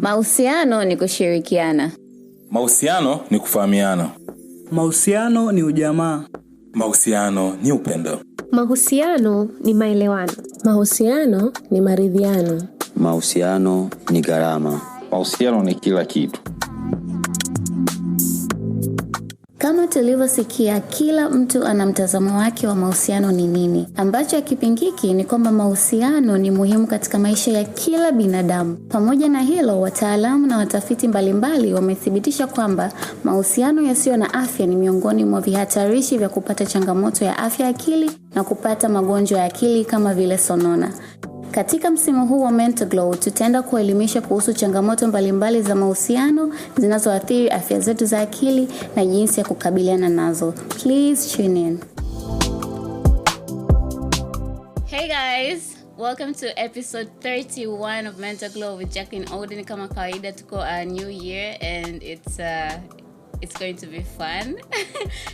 Mahusiano ni kushirikiana. Mahusiano ni kufahamiana. Mahusiano ni ujamaa. Mahusiano ni upendo. Mahusiano ni maelewano. Mahusiano ni maridhiano. Mahusiano ni gharama. Mahusiano ni kila kitu. Kama tulivyosikia, kila mtu ana mtazamo wake wa mahusiano ni nini. Ambacho hakipingiki ni kwamba mahusiano ni muhimu katika maisha ya kila binadamu. Pamoja na hilo, wataalamu na watafiti mbalimbali wamethibitisha kwamba mahusiano yasiyo na afya ni miongoni mwa vihatarishi vya kupata changamoto ya afya ya akili na kupata magonjwa ya akili kama vile sonona. Katika msimu huu wa Mental Glow, tutaenda kuelimisha kuhusu changamoto mbalimbali za mahusiano zinazoathiri afya zetu za akili na jinsi ya kukabiliana nazo. Please tune in. Hey guys, welcome to episode 31 of Mental Glow with Jacqueline Odin. Kama kawaida tuko a new year and it's going to be fun.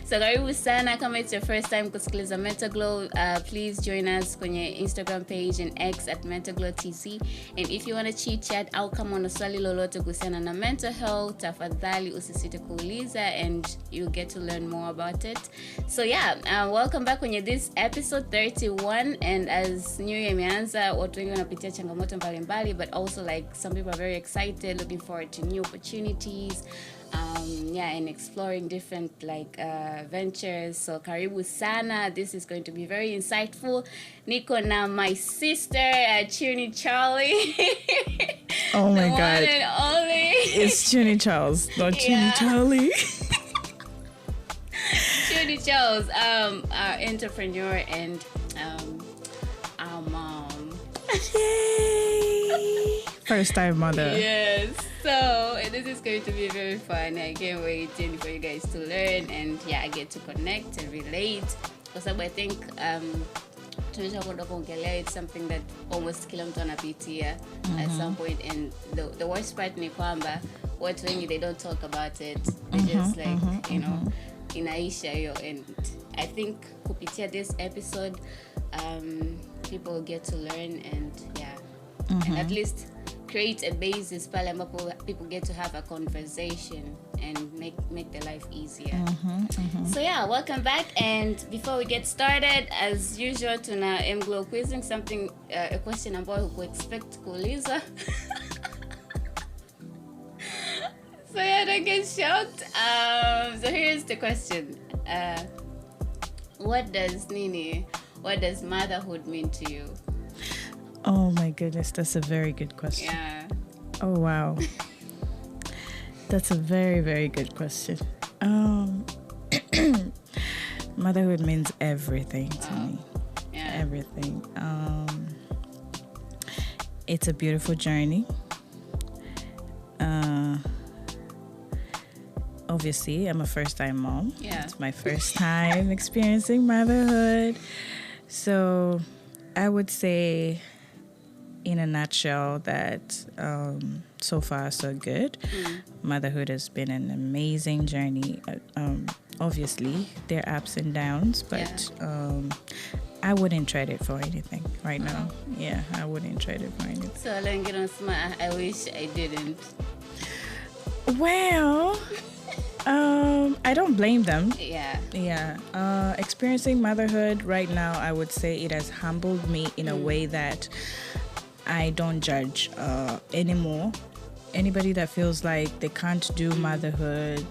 So karibu sana. Kama it's your first time kusikiliza Mental Glow, please join us kwenye Instagram page and X at Mental Glow TC. And if you want to chit chat au kama una swali lolote kuhusiana na mental health, tafadhali usisite kuuliza and you'll get to learn more about it. So yeah, welcome back kwenye this episode 31. And as new year imeanza, watu wengi wanapitia changamoto mbalimbali, but also like some people are very excited, looking forward to new opportunities. And exploring different ventures. So karibu sana. This is going to be very insightful. Niko na my sister Chunie Charlie. Oh my God. One and only. It's Chunie Charles, not Chunie Charlie. Chunie Charles, our entrepreneur and our mom. Yay! First time mother. Yes. So this is going to be very fun. I can't wait for you guys to learn and get to connect and relate. Because I think it's something that almost kila mtu anapitia at some point. And the worst part ni kwamba watu wengi, they don't talk about it. They just inaisha hiyo. And I think kupitia this episode, people will get to learn and and at least create a basis pale ambapo people get to have a conversation and make their life easier. So welcome back. And before we get started, as usual, tuna M-Glow quizzing something, a question ambayo huku expect kuuliza. So don't get shocked. So here's the question. What does motherhood mean to you? Oh my goodness, that's a very good question. Yeah. Oh wow. That's a very, very good question. Motherhood means everything to me. Yeah. Everything. It's a beautiful journey. Obviously, I'm a first-time mom. Yeah. It's my first time experiencing motherhood. So I would say, in a nutshell, that so far so good. Motherhood has been an amazing journey. Obviously, there are ups and downs, but I wouldn't trade it for anything right now. Yeah, I wouldn't trade it for anything. So I wish I didn't. Well, I don't blame them. Yeah. Experiencing motherhood right now, I would say it has humbled me in a way that I don't judge anymore. Anybody that feels like they can't do motherhood,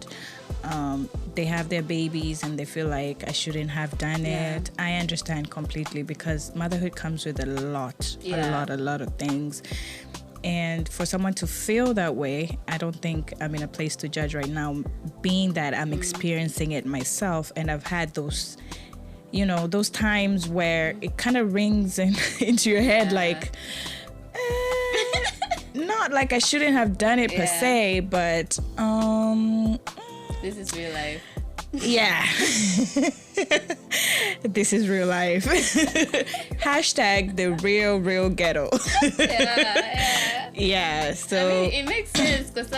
they have their babies and they feel like I shouldn't have done it. I understand completely, because motherhood comes with a lot of things. And for someone to feel that way, I don't think I'm in a place to judge right now, being that I'm experiencing it myself. And I've had those, those times where it kind of rings into your head like, not like I shouldn't have done it per se, but this is real life. Yeah. This is real life. Hashtag the real ghetto. Yeah. Yeah, so I mean, it makes sense because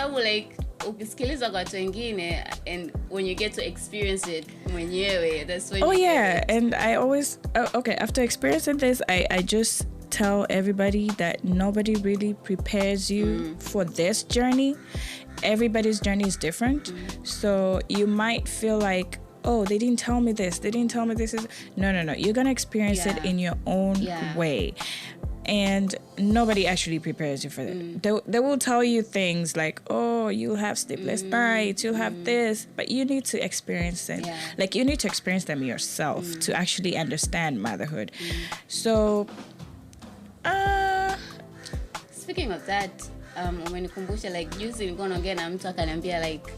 ukisikiliza kwa watu wengine and when you get to experience it mwenyewe, that's when And I always after experiencing this, I just tell everybody that nobody really prepares you for this journey. Everybody's journey is different. So you might feel like, oh, they didn't tell me this. They didn't tell me this. No. You're going to experience it in your own way. And nobody actually prepares you for that. They will tell you things like, oh, you'll have sleepless nights, you'll have this. But you need to experience it. Like, you need to experience them yourself to actually understand motherhood. So, speaking of that, umenikumbusha like juzi nilikuwa naongea na mtu akaniambia like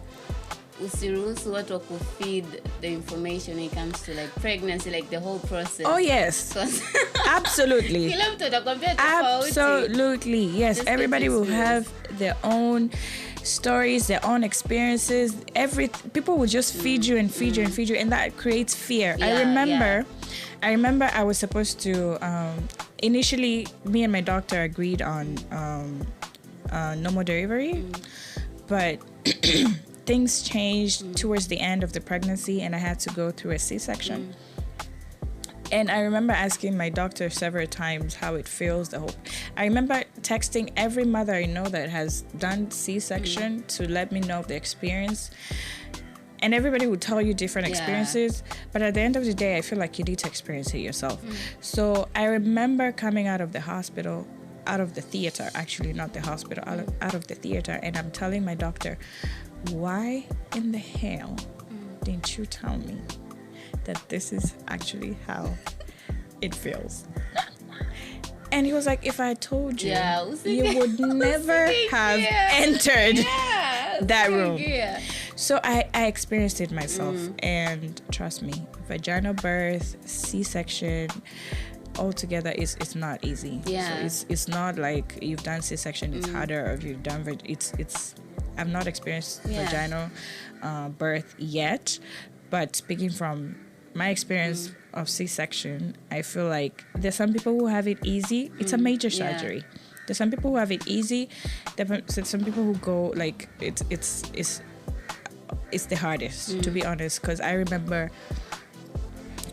usiruhusu watu kufeed the information when it comes to like pregnancy, like the whole process. Oh yes. Absolutely. Kila mtu atakwambia tofauti. Absolutely. Yes, everybody will have their own stories, their own experiences. People will just feed you and feed you and feed you, and that creates fear. I remember I was supposed to initially me and my doctor agreed on normal delivery, but things changed towards the end of the pregnancy and I had to go through a C-section. And I remember asking my doctor several times how it feels. I remember texting every mother I know that has done C-section to let me know the experience. And everybody would tell you different experiences. But at the end of the day, I feel like you need to experience it yourself. So I remember coming out of the hospital, out of the theater, actually not the hospital, out of the theater. And I'm telling my doctor, why in the hell didn't you tell me that this is actually how it feels? And he was like, if I told you, you would never have entered that room. So I experienced it myself. And trust me, vaginal birth, C-section, altogether it's not easy. So it's not like you've done C-section, it's harder, or you've done it's I've not experienced vaginal birth yet, but speaking from my experience of C-section, I feel like there's some people who have it easy. It's a major surgery. There's some people who have it easy. There's some people who go like it's the hardest, to be honest, because I remember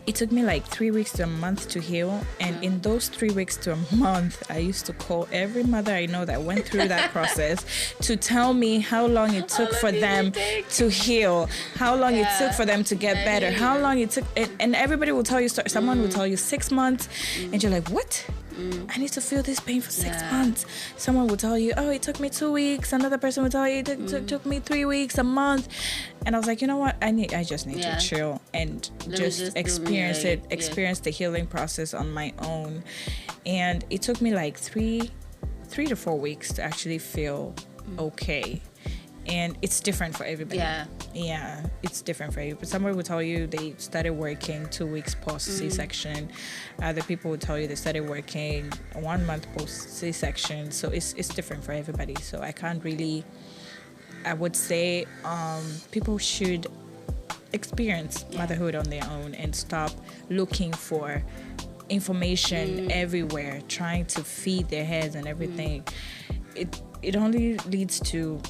it took me like 3 weeks to a month to heal. And in those 3 weeks to a month, I used to call every mother I know that went through that process to tell me how long it took for them to heal, how long it took for them to get better, how long it took. And everybody will tell you, someone will tell you 6 months, and you're like, what? I need to feel this pain for 6 months. Someone will tell you, oh, it took me 2 weeks. Another person will tell you it took me 3 weeks, a month. And I was like, you know what? I just need to chill and just experience it, experience the healing process on my own. And it took me like 3 to 4 weeks to actually feel okay. And it's different for everybody. Yeah, it's different for everybody. Somebody will tell you they started working 2 weeks post C-section. Other people will tell you they started working 1 month post C-section. So it's different for everybody. So I can't really, I would say people should experience motherhood on their own and stop looking for information everywhere, trying to feed their heads and everything. It only leads to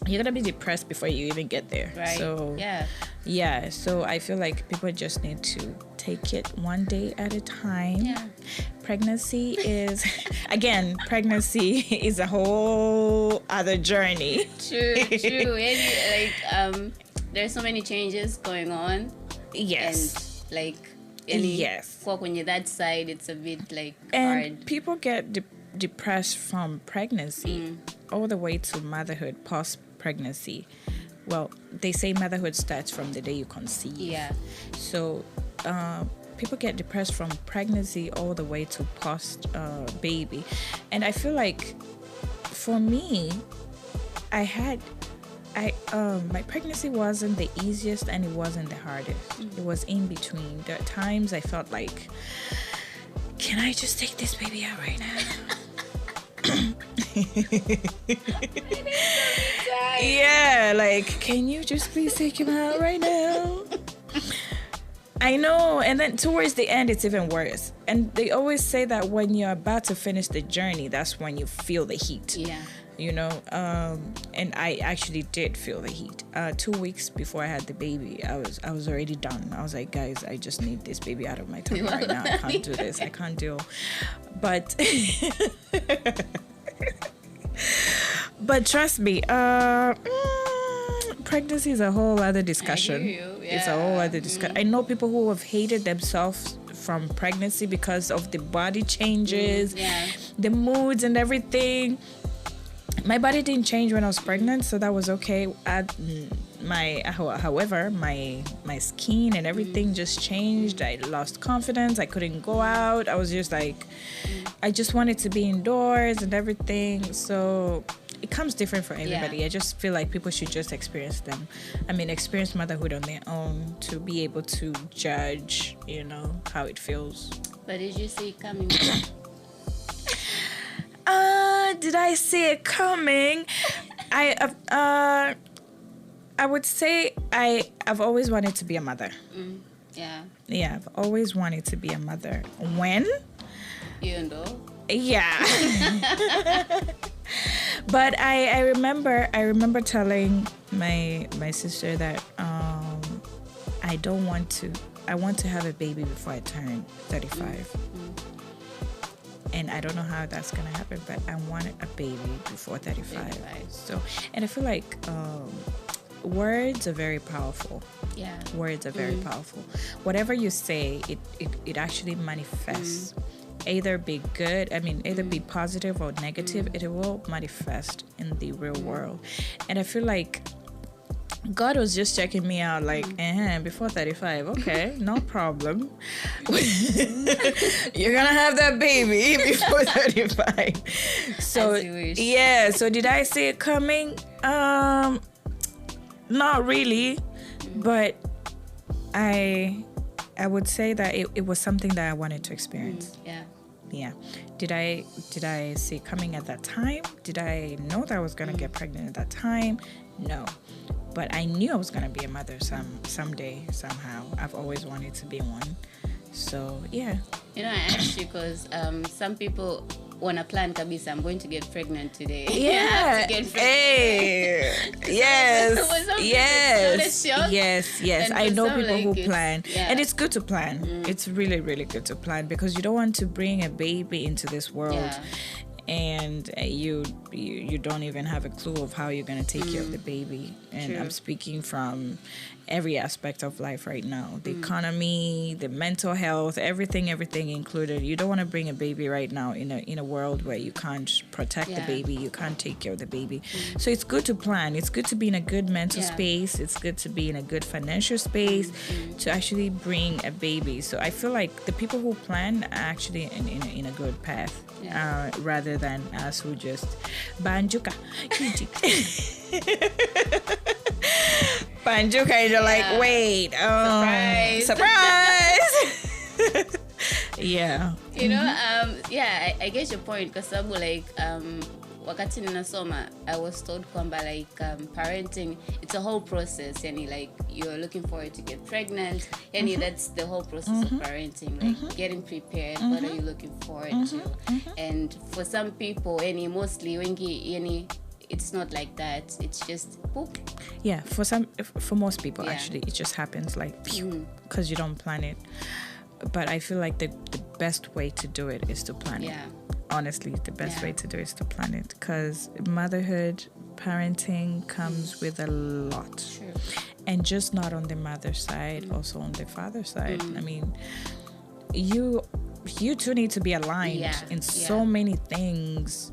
you're gonna be depressed before you even get there. Right. So so I feel like people just need to take it one day at a time. Pregnancy is a whole other journey. True. And there's so many changes going on. Yes. And like kwenye that side, it's a bit like hard. And people get depressed from pregnancy all the way to motherhood, post-pregnancy. Well, they say motherhood starts from the day you conceive. So people get depressed from pregnancy all the way to post-baby. And I feel like for me, my pregnancy wasn't the easiest and it wasn't the hardest. It was in between. There are times I felt like, can I just take this baby out right now? Like, can you just please take him out right now? I know. And then towards the end, it's even worse. And they always say that when you're about to finish the journey, that's when you feel the heat. you know. And I actually did feel the heat. 2 weeks before I had the baby, I was already done. I was like, guys, I just need this baby out of my tummy right now. I can't do this. I can't deal. But but trust me, pregnancy is a whole other discussion. It's a whole other discussion. I know people who have hated themselves from pregnancy because of the body changes, the moods and everything. My body didn't change when I was pregnant, so that was okay. However, my skin and everything just changed. I lost confidence. I couldn't go out. I was just like, I just wanted to be indoors and everything. So it comes different for everybody. I just feel like people should just experience motherhood on their own to be able to judge, you know, how it feels. But did you see it coming? Did I see it coming? I would say I've always wanted to be a mother. Yeah, I've always wanted to be a mother. When? You know? Yeah. But I remember telling my sister that I want to have a baby before I turn 35. And I don't know how that's gonna happen, but I wanted a baby before 35. So, and I feel like words are very powerful. Yeah, words are very powerful. Whatever you say, it actually manifests. Either be good, either be positive or negative. It will manifest in the real world. And I feel like God was just checking me out, like, before 35, okay, no problem. You're gonna have that baby before 35. So, yeah, so did I see it coming? Not really, but I would say that it was something that I wanted to experience. Yeah. Did I see it coming at that time? Did I know that I was gonna get pregnant at that time? No. But I knew I was gonna be a mother someday, somehow. I've always wanted to be one. So yeah. You know, I asked you because some people wanna plan kabisa, I'm going to get pregnant today. Yeah. Hey. Yes. Yes. I know people who plan. And it's good to plan. It's really, really good to plan because you don't want to bring a baby into this world. And you don't even have a clue of how you're going to take care of the baby. And I'm speaking from every aspect of life right now. The economy, the mental health, everything included. You don't want to bring a baby right now in a world where you can't protect the baby, you can't take care of the baby. So it's good to plan. It's good to be in a good mental space. It's good to be in a good financial space to actually bring a baby. So I feel like the people who plan are actually in a good path. Rather than us who just banjuka banjuka and you're like, wait, surprise. Yeah, you know, I get your point because like wakati ninasoma I was told kwamba like parenting, it's a whole process, and like you're looking forward to get pregnant, and that's the whole process of parenting, like getting prepared. What are you looking forward to? And for some people, and mostly wengi, it's not like that. It's just boop. Yeah, for most people actually it just happens like because you don't plan it. But I feel like the best way to do it is to plan it. Honestly, the best way to do it is to plan it, because motherhood, parenting comes with a lot. True. And just not on the mother's side, also on the father's side. I mean, you two need to be aligned in so many things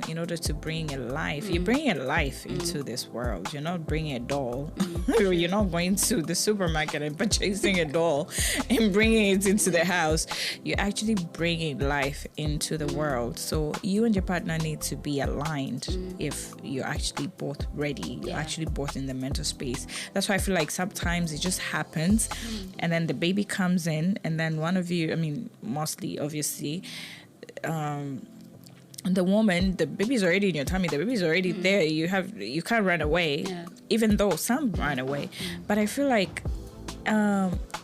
in order to bring a life. You're bringing a life into this world. You're not bringing a doll. You're not going to the supermarket and purchasing a doll and bringing it into the house. You're actually bringing life into the world. So you and your partner need to be aligned if you're actually both ready. You're actually both in the mental space. That's why I feel like sometimes it just happens and then the baby comes in, and then one of you, mostly obviously, the woman, the baby's already in your tummy, the baby's already there. You can't run away, even though some run away. But I feel like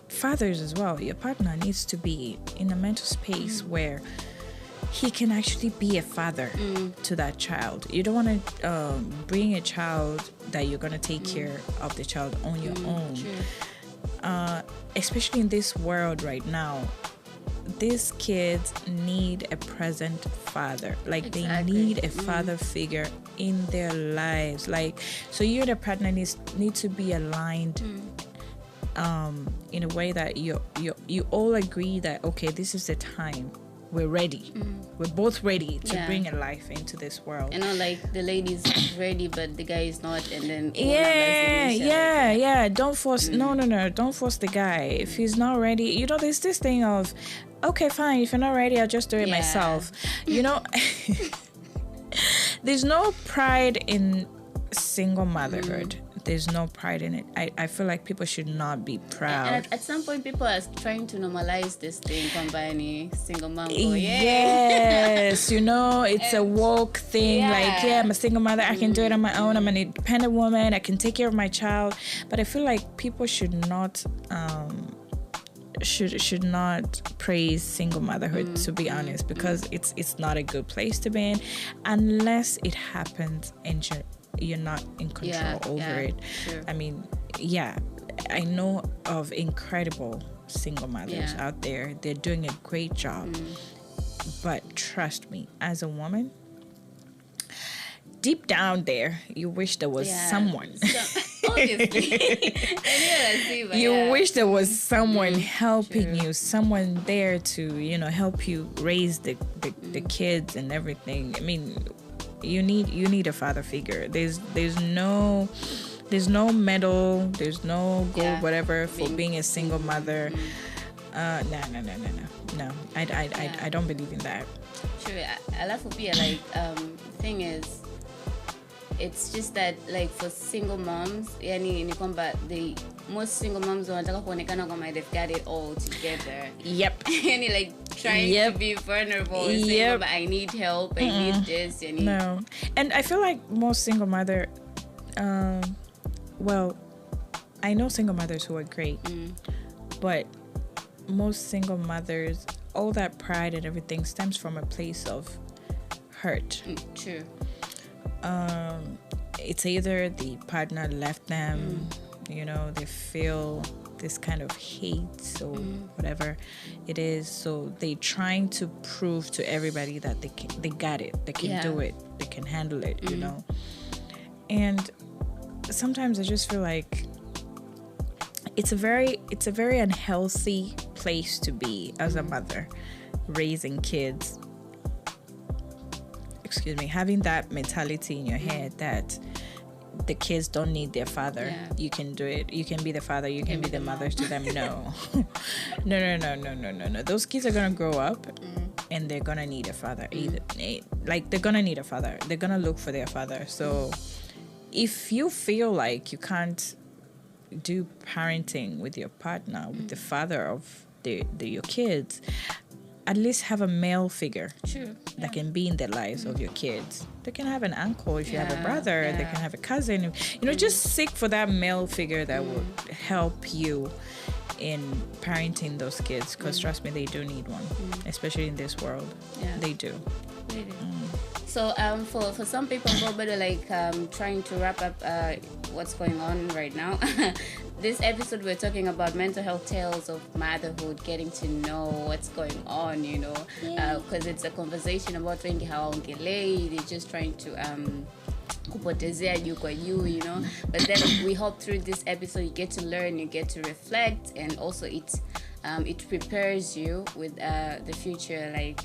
fathers as well, your partner needs to be in a mental space where he can actually be a father to that child. You don't want to bring a child that you're going to take care of the child on your own. Especially in this world right now, these kids need a present father. Like they need a father figure in their lives. Like, so you and the partner need to be aligned in a way that you all agree that, okay, this is the time. We're ready. We're both ready to bring a life into this world. You know, like the lady's ready, but the guy is not, and then Don't force. No. Don't force the guy if he's not ready. You know, there's this thing of, okay, fine. If you're not ready, I'll just do it myself. You know, there's no pride in single motherhood. There's no pride in it. I feel like people should not be proud. And at some point, people are trying to normalize this thing, combining single mom. Yes, you know, it's a woke thing. Like, I'm a single mother. I can do it on my own. I'm an independent woman. I can take care of my child. But I feel like people should not should not praise single motherhood, to be honest, because it's not a good place to be in unless it happens and you're not in control over it. Sure. I mean, I know of incredible single mothers out there. They're doing a great job. But trust me, as a woman, deep down there, you wish there was someone. Obviously. You wish there was someone helping you, someone there to, you know, help you raise the kids and everything. I mean, you need a father figure. There's no medal, there's no gold whatever for being a single mother. No. I don't believe in that. Sure. Alafu pia, like, thing is, it's just that, like, for single moms, yani ni kwamba most single moms wanataka kuonekana kama they've got it all together. Yep. Yani, like, trying to be vulnerable, saying, but I need help, I need this. No. And I feel like most single mother, well, I know single mothers who are great, but most single mothers, all that pride and everything stems from a place of hurt. True. It's either the partner left them, you know, they feel this kind of hate or whatever it is, so they trying to prove to everybody that they got it, they can do it, they can handle it, you know. And sometimes I just feel like it's a very unhealthy place to be as a mother, raising kids. Having that mentality in your head that the kids don't need their father. You can do it. You can be the father. You can be the mother to them. No. No. Those kids are gonna grow up and they're gonna need a father. They're gonna need a father. They're gonna look for their father. So if you feel like you can't do parenting with your partner, with the father of your kids, at least have a male figure that can be in the lives of your kids. They can have an uncle if you have a brother. They can have a cousin. You know, just seek for that male figure that will help you in parenting those kids. Because trust me, they do need one, especially in this world. They do. They do. So for some people, probably like trying to wrap up what's going on right now. This episode we're talking about mental health tales of motherhood, getting to know what's going on, you know, because it's a conversation about wengi hawaongelei. They're just trying to kupotezea juu kwa juu, you know. But then we hope through this episode you get to learn, you get to reflect, and also it prepares you with the future, like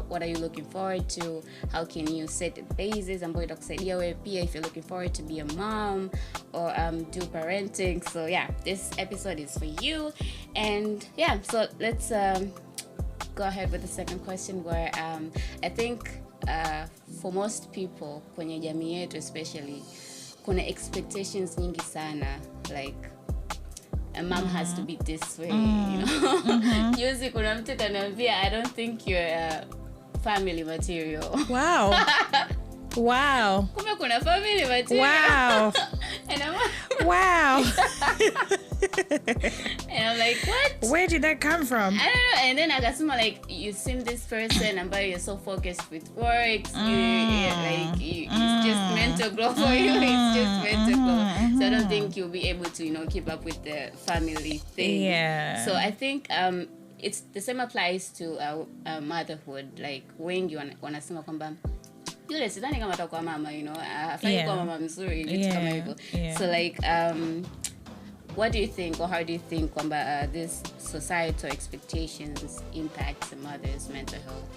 what are you looking forward to, how can you set a basis ambayo itakusaidia wewe pia if you're looking forward to be a mom or do parenting. So this episode is for you. And so let's go ahead with the second question, where I think for most people kwenye jamii yetu especially kuna expectations nyingi sana, like a mom has to be this way, you know. Juzi kuna mtu kanambia, I don't think you're family material. Wow. Kumbe kuna family material. Wow. And wow. And I'm like, what? Where did that come from? I don't know. And then I got someone like, you seem this person, and but you're so focused with work. It's just mental growth for you. It's just mental growth. So I don't think you'll be able to, keep up with the family thing. Yeah. So I think it's the same applies to motherhood. Like wengi wanasema kwamba yule sidhani kama atakuwa mama, afai kuwa mama mzuri, vitu kama hivyo. So like what do you think, or how do you think kwamba this societal expectations impact a mother's mental health?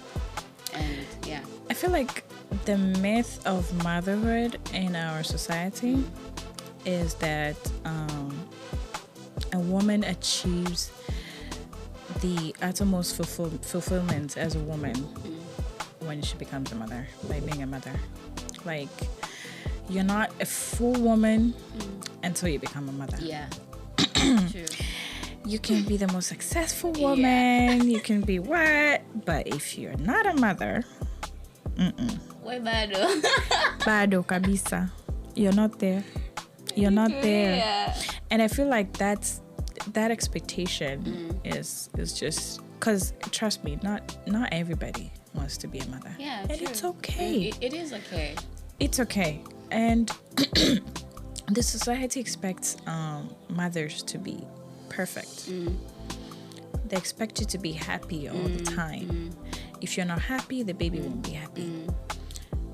And yeah, I feel like the myth of motherhood in our society is that a woman achieves the uttermost fulfillment as a woman when she becomes a mother, by being a mother. Like, you're not a full woman until you become a mother. Yeah. True. You can be the most successful woman, you can be what, but if you're not a mother, Way bado. bado kabisa. You're not there. You're not there. Yeah. And I feel like that expectation is just because, trust me, not everybody wants to be a mother. Yeah, and true. it's okay. It is okay. It's okay. And the society expects mothers to be perfect. They expect you to be happy all the time. If you're not happy, the baby won't be happy.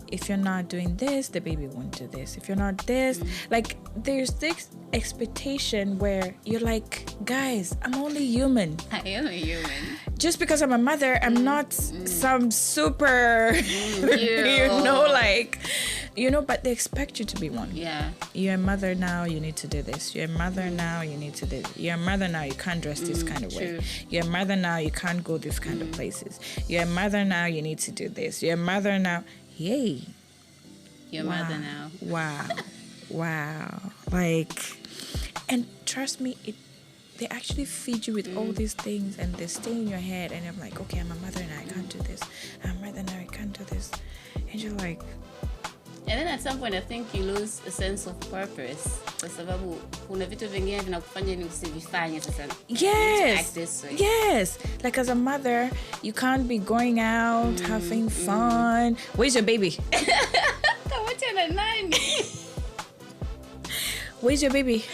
If you're not doing this, the baby won't do this. If you're not this, like, there's this expectation where you're like, guys, I'm only human. I am a human. Just because I'm a mother, I'm not some super, but they expect you to be one. Yeah. You're a mother now, you need to do this. You're a mother now, you need to do this. You're a mother now, you can't dress this kind of way. You're a mother now, you can't go this kind of places. You're a mother now, you need to do this. You're a mother now. Yay. Your mother now. Wow. Like, and trust me, they actually feed you with all these things, and they stay in your head, and I'm like, okay, I'm a mother now, I can't do this. I'm a mother now, I can't do this. And you're like... And then at some point, I think you lose a sense of purpose. Kwa sababu kuna vitu vingine vinakufanya ni usivifanye sasa. Yes. Act this way. Yes. Like, as a mother, you can't be going out, having fun. Where's your baby? Where's your baby?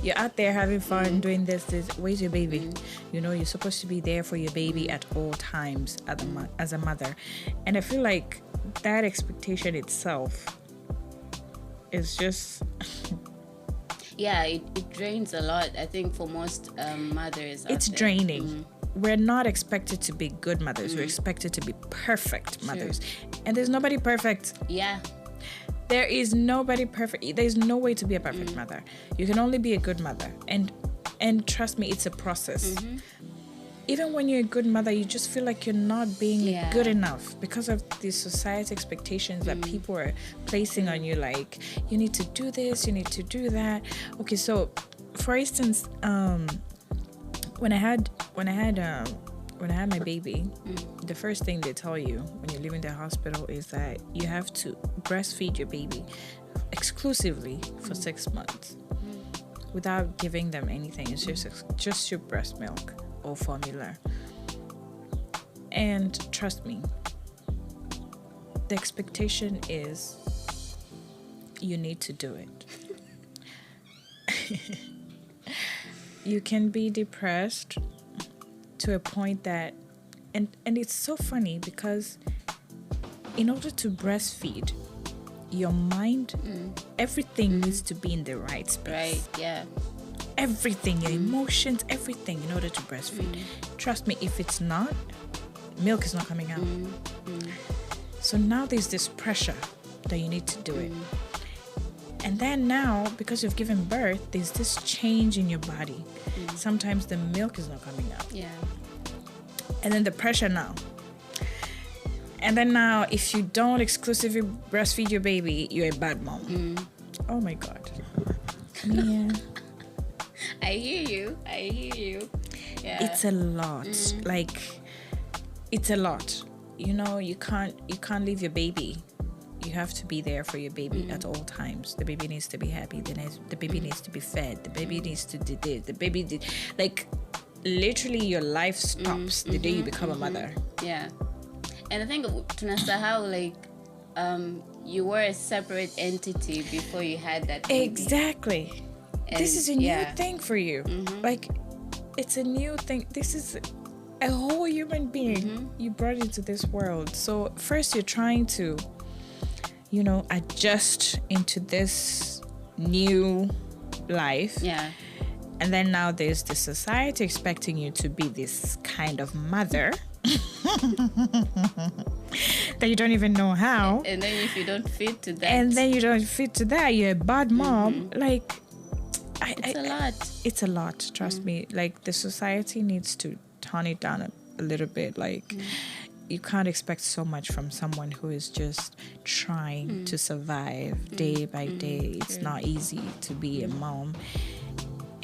You're out there having fun, doing this. Where's your baby? You're supposed to be there for your baby at all times as a mother. And I feel like that expectation itself is just... Yeah, it drains a lot, I think, for most mothers. It's draining. We're not expected to be good mothers. We're expected to be perfect mothers. And there's nobody perfect. Yeah. There is nobody perfect. There's no way to be a perfect mother. You can only be a good mother. And trust me, it's a process. Even when you're a good mother, you just feel like you're not being good enough because of the society expectations that people are placing on you. Like, you need to do this, you need to do that. Okay, so for instance, when I had my baby, the first thing they tell you when you're leaving the hospital is that you have to breastfeed your baby exclusively for 6 months without giving them anything. It's just your breast milk or formula. And trust me, the expectation is you need to do it. You can be depressed to a point that, and it's so funny because in order to breastfeed, your mind, everything needs to be in the right space. Right, yeah. Everything, your emotions, everything in order to breastfeed. Trust me, if it's not, milk is not coming out. So now there's this pressure that you need to do it. And then now, because you've given birth, there's this change in your body. Sometimes the milk is not coming out. Yeah. And then the pressure now. And then now, if you don't exclusively breastfeed your baby, you're a bad mom. Oh my God. Yeah. I hear you. Yeah. It's a lot. Like, it's a lot. You can't leave your baby you have to be there for your baby at all times. The baby needs to be happy. The baby needs to be fed. The baby needs to do this. The baby like literally your life stops the day you become a mother. Yeah. And I think tunasahau like you were a separate entity before you had that baby. Exactly. And this is a new thing for you. Like it's a new thing. This is a whole human being you brought into this world. So first you're trying to, you know, adjust into this new life. Yeah. And then now there's the society expecting you to be this kind of mother that you don't even know how. And then if you don't fit to that. And then you don't fit to that, you're a bad mom. Like, it's a lot. It's a lot, trust me. Like, the society needs to tone it down a little bit. Like, you can't expect so much from someone who is just trying to survive day by day. It's not easy to be a mom.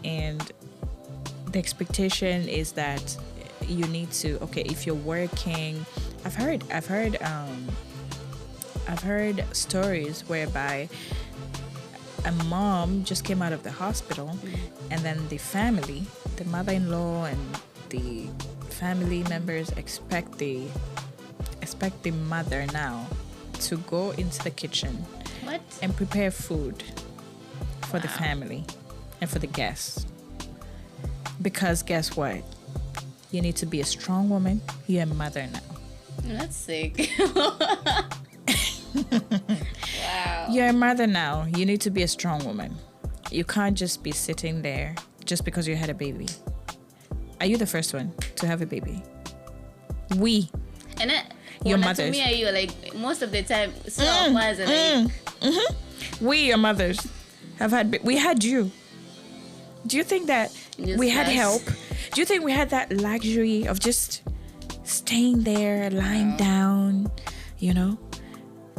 And the expectation is that you need to, okay, if you're working, I've heard stories whereby a mom just came out of the hospital and then the family, the mother-in-law and the family members expect the mother now to go into the kitchen and prepare food for the family and for the guests. Because guess what? You need to be a strong woman. You're a mother now. That's sick. Wow. You're a mother now. You need to be a strong woman. You can't just be sitting there just because you had a baby. Are you the first one to have a baby? And your mothers. To me, are you like most of the time? So was like. We, your mothers, have had. We had you. Do you think that we had help? Do you think we had that luxury of just staying there, lying down? You know,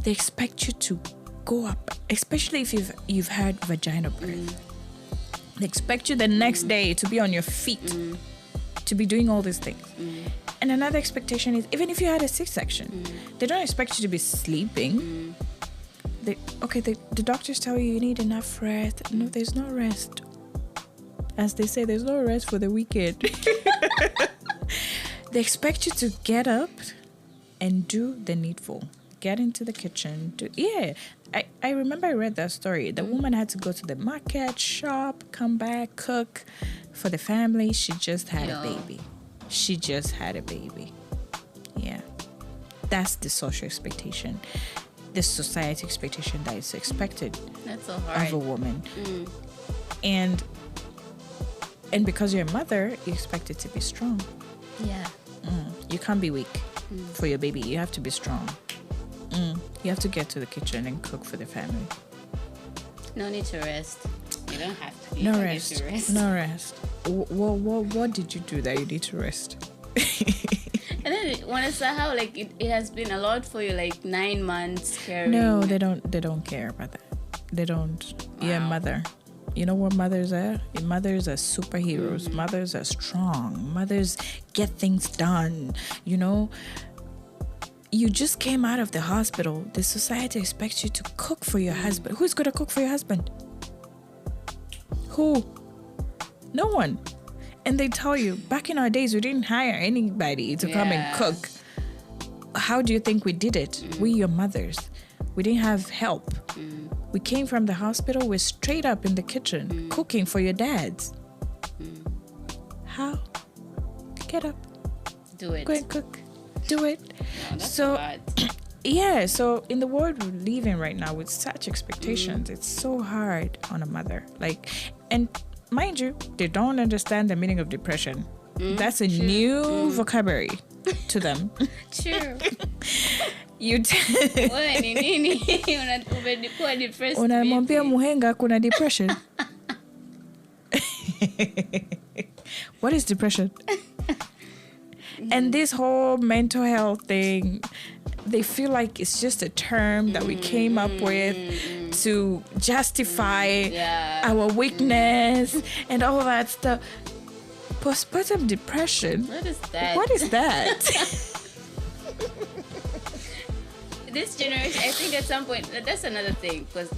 they expect you to go up, especially if you've had vaginal birth. They expect you the next day to be on your feet, to be doing all these things. And another expectation is, even if you had a C-section, they don't expect you to be sleeping. The doctors tell you need enough rest. No, there's no rest. As they say, there's no rest for the wicked. They expect you to get up and do the needful. Get into the kitchen. I remember I read that story. The woman had to go to the market, shop, come back, cook for the family. She just had a baby. Yeah. That's the social expectation. The society expectation that is expected That's so hard. of a woman. And because you're a mother, you expect it to be strong. Yeah. You can't be weak for your baby. You have to be strong. You have to get to the kitchen and cook for the family. No need to rest. You don't have to. No rest. No rest. What did you do that you need to rest? And then when I saw how like it has been a lot for you, like 9 months carrying. No, they don't care about that. They don't. Wow. You're a mother. You know what mothers are? Mothers are superheroes. Mothers are strong. Mothers get things done. You know, you just came out of the hospital. The society expects you to cook for your husband. Who's going to cook for your husband? Who? No one. And they tell you, back in our days, we didn't hire anybody to come and cook. How do you think we did it? We, your mothers. We didn't have help. We came from the hospital. We're straight up in the kitchen cooking for your dads. How? Get up. Do it. Go and cook. Do it. No, that's bad. Yeah, so in the world we live in right now with such expectations, it's so hard on a mother. Like, and mind you, they don't understand the meaning of depression. That's a new vocabulary to them. True. Wewe ni nini? Umekuwa depressed. Unamwambia muhenga kuna depression. What is depression? And this whole mental health thing, they feel like it's just a term that we came up with to justify our weakness and all that stuff. Postpartum depression. What is that? What is that? this generation, I think at some point, that's another thing, because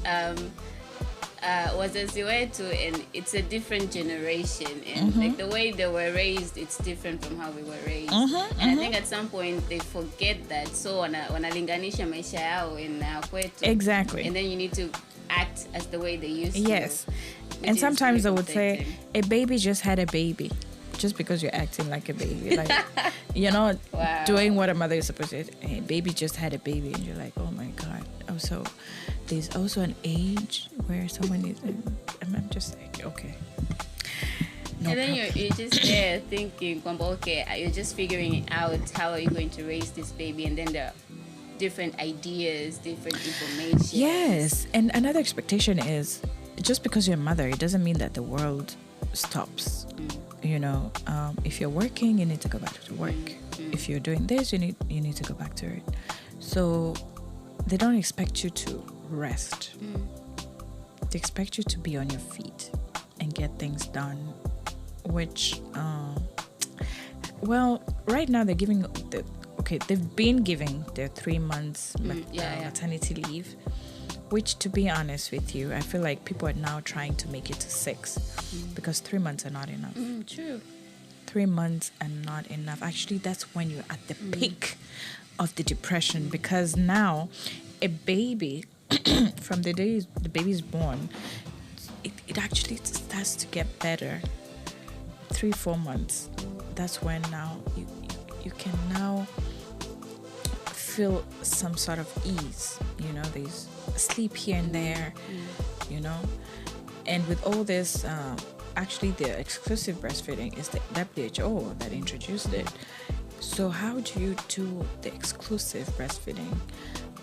was as you were to, and it's a different generation, and like the way they were raised, it's different from how we were raised. And I think at some point they forget that, so wanalinganisha maisha yao na kwetu. Exactly. And then you need to act as the way they used to. Yes. And sometimes I would say a baby just had a baby. Just because you're acting like a baby, like Wow. doing what a mother is supposed to do. A baby just had a baby, and you're like, oh my god. Also, there's also an age where someone is. I'm just like, okay. No and then problem. you're just there thinking, okay, you're just figuring out how are you going to raise this baby, and then there are different ideas, different information. Yes, and another expectation is just because you're a mother, it doesn't mean that the world stops. If you're working, you need to go back to work. If you're doing this, you need to go back to it. So they don't expect you to rest. They expect you to be on your feet and get things done, which right now they're giving they've been giving their 3 months maternity leave, which, to be honest with you, I feel like people are now trying to make it to 6 because 3 months are not enough. True. 3 months are not enough. Actually, that's when you're at the peak of the depression, because now a baby, from the day the baby's born, it actually starts to get better. 3-4 months. That's when now you can now feel some sort of ease. There's sleep here and there, and with all this, actually the exclusive breastfeeding is the WHO that introduced it. So how do you do the exclusive breastfeeding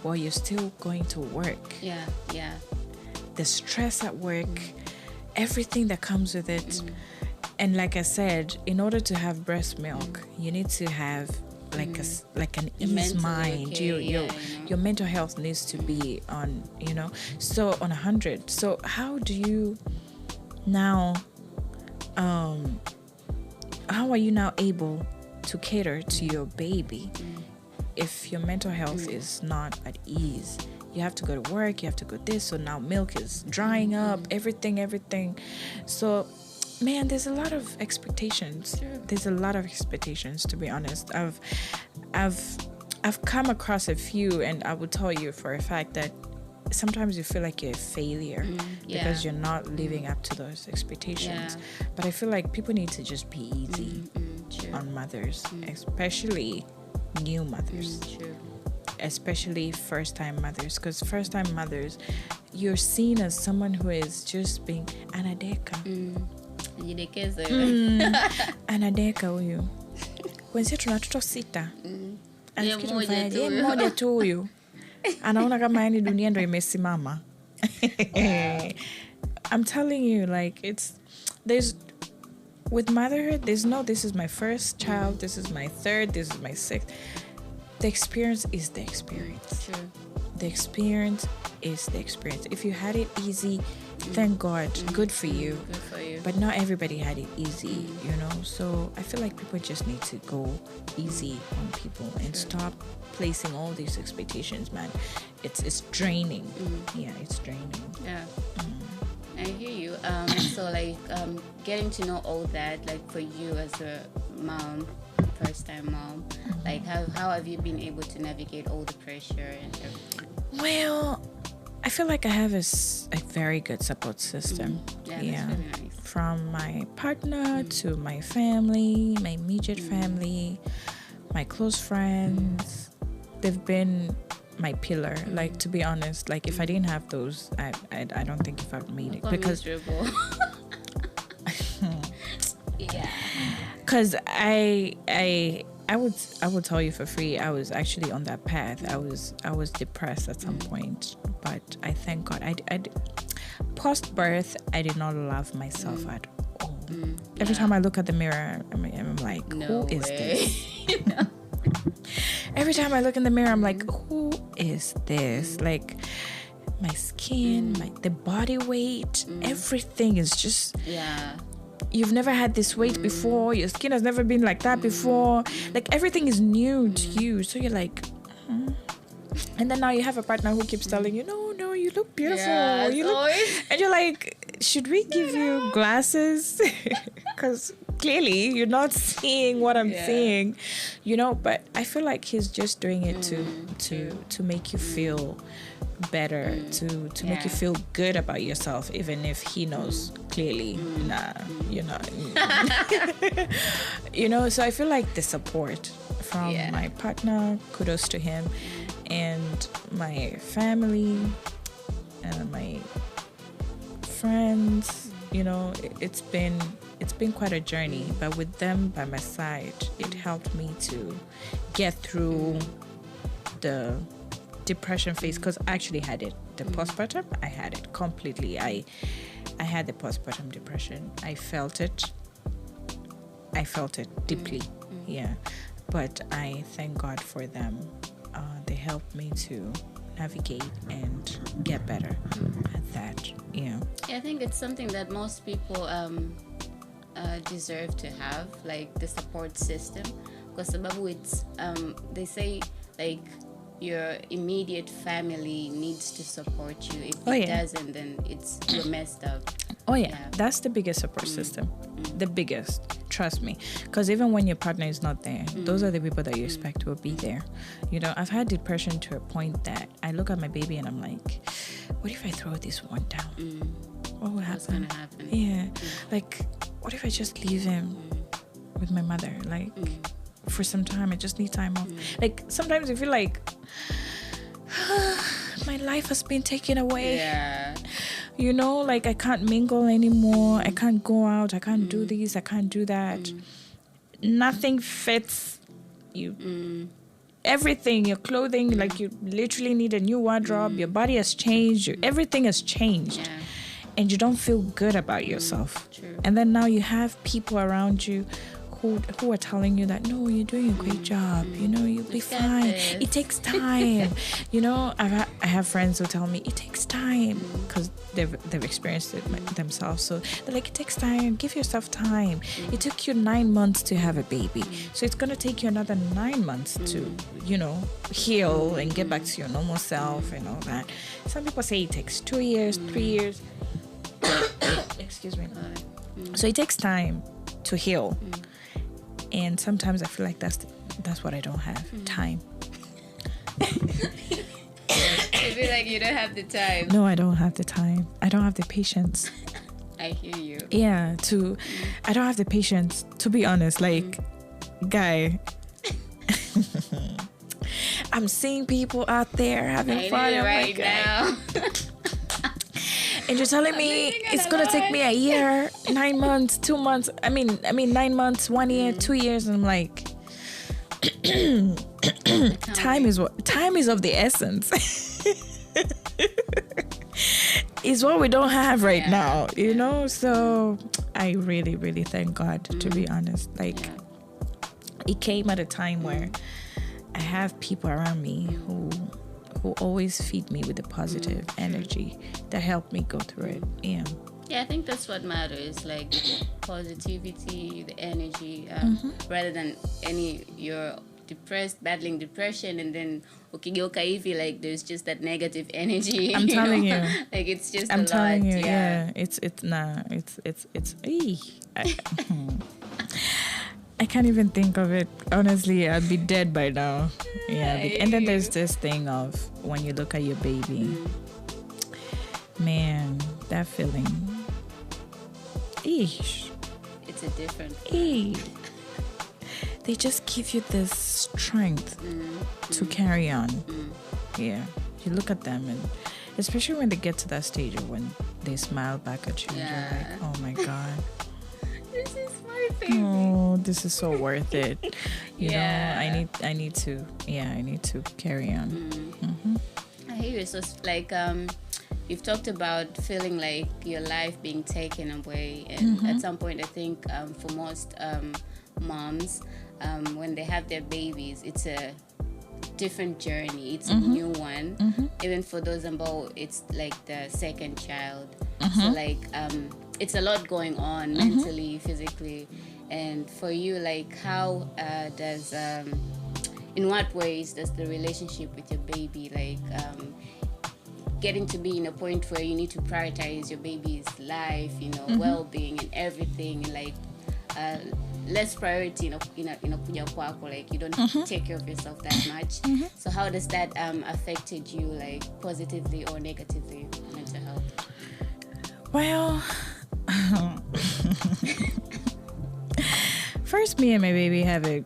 while you're still going to work? Yeah. The stress at work, everything that comes with it. And like I said, in order to have breast milk, you need to have like an ease mind. Okay, Your mental health needs to be on, so on 100. So how do you now, how are you now able to cater to your baby if your mental health is not at ease? You have to go to work, you have to go this, so now milk is drying up, everything. So man, there's a lot of expectations. Sure. There's a lot of expectations, to be honest. I've come across a few, and I will tell you for a fact that sometimes you feel like you're a failure because you're not living up to those expectations. Yeah. But I feel like people need to just be easy on mothers, especially new mothers. True. Especially first-time mothers, because first-time mothers, you're seen as someone who is just being anadeka. Anadeka huyu wenzie tuna watoto 6 anafikiri mfanyaje mmoja tu huyu anaona kama yani dunia ndo imesimama. I'm telling you, like, there's with motherhood, there's no this is my first child, this is my third, this is my 6th. The experience is the experience. True. The experience is the experience. If you had it easy, thank God, good for you. Good for you. But not everybody had it easy, So I feel like people just need to go easy on people and stop placing all these expectations, man. It's draining. Yeah, it's draining. Yeah. I hear you. So like getting to know all that, like for you as a mom, first-time mom, like how have you been able to navigate all the pressure and everything? Well, I feel like I have a very good support system. Yeah, that's really nice. From my partner to my family, my immediate family, my close friends. They've been my pillar. Like, to be honest, like if I didn't have those, I don't think if I'd made it. Because miserable. Yeah. Because I would tell you for free, I was actually on that path. I was depressed at some point, but I thank God. I post-birth, I did not love myself at all. Every time I look at the mirror, I'm like, who is this? Every time I look in the mirror, I'm like, who is this? Like, my skin, the body weight, everything is just... Yeah. You've never had this weight before. Your skin has never been like that before. Like, everything is new to you. So you're like, And then now you have a partner who keeps telling you, no, you look beautiful. Yeah, you look... And you're like, should we give you glasses? Because clearly you're not seeing what I'm seeing, but I feel like he's just doing it to make you feel better, to make you feel good about yourself, even if he knows clearly, nah, you're not. So I feel like the support from my partner, kudos to him, and my family and my friends, it's been quite a journey, but with them by my side, it helped me to get through the depression phase, because I actually had it. The postpartum, I had it completely. I had the postpartum depression. I felt it deeply. Yeah. But I thank God for them. They helped me to navigate and get better at that. Yeah, I think it's something that most people deserve to have, like the support system, because it's they say like your immediate family needs to support you. If it doesn't, then you're messed up. That's the biggest support system. The biggest, trust me, because even when your partner is not there, those are the people that you expect will be there. I've had depression to a point that I look at my baby and I'm like, what if I throw this one down? What will happen? What's gonna happen? Yeah. Like, what if I just leave him with my mother? Like, for some time, I just need time off. Like, sometimes I feel like my life has been taken away. Yeah. Like I can't mingle anymore. I can't go out. I can't do this. I can't do that. Nothing fits you. Everything, your clothing, like you literally need a new wardrobe. Your body has changed. Everything has changed. Yeah. And you don't feel good about yourself. True. And then now you have people around you who are telling you that, no, you're doing a great job, you'll be fine. It takes time. I have friends who tell me it takes time because they've experienced it themselves. So they're like, it takes time. Give yourself time. It took you 9 months to have a baby, so it's gonna take you another 9 months to heal and get back to your normal self and all that. Some people say it takes 2 years, 3 years. Excuse me. So it takes time to heal. And sometimes I feel like that's what I don't have. Time. I feel like you don't have the time. No, I don't have the time. I don't have the patience. I hear you. Yeah, I don't have the patience, to be honest. Like, guy, I'm seeing people out there having fun right now. And you're telling me it's gonna take me a year, 9 months, 2 months. I mean 9 months, 1 year, 2 years, and I'm like, time is of the essence. It's what we don't have right now, So I really, really thank God, to be honest. Like, it came at a time where I have people around me who always feed me with the positive energy that help me go through it. Yeah, I think that's what matters, like positivity, the energy, rather than you're depressed, battling depression, and then ukigeuka hivi, like there's just that negative energy. I'm telling you, like it's just I'm a telling lot. you, it's I can't even think of it. Honestly, I'd be dead by now. Yeah. And then there's this thing of when you look at your baby, man, that feeling. Eesh. It's a different Eesh. They just give you this strength to carry on. Yeah. You look at them, and especially when they get to that stage of when they smile back at you, and you're like, oh my God. This is my favorite. Oh, this is so worth it. You know, I need to carry on. I hear you. So it's like you've talked about feeling like your life being taken away, and at some point, I think for most moms, when they have their babies, it's a different journey. It's a new one. Even for those about, it's like the second child. So like it's a lot going on mentally, physically, and for you, like how does in what ways does the relationship with your baby, like getting to be in a point where you need to prioritize your baby's life, well-being and everything, like less priority in a kuja kwako, like you don't take care of yourself that much. So how does that affected you, like positively or negatively, mental health? Well, first, me and my baby have a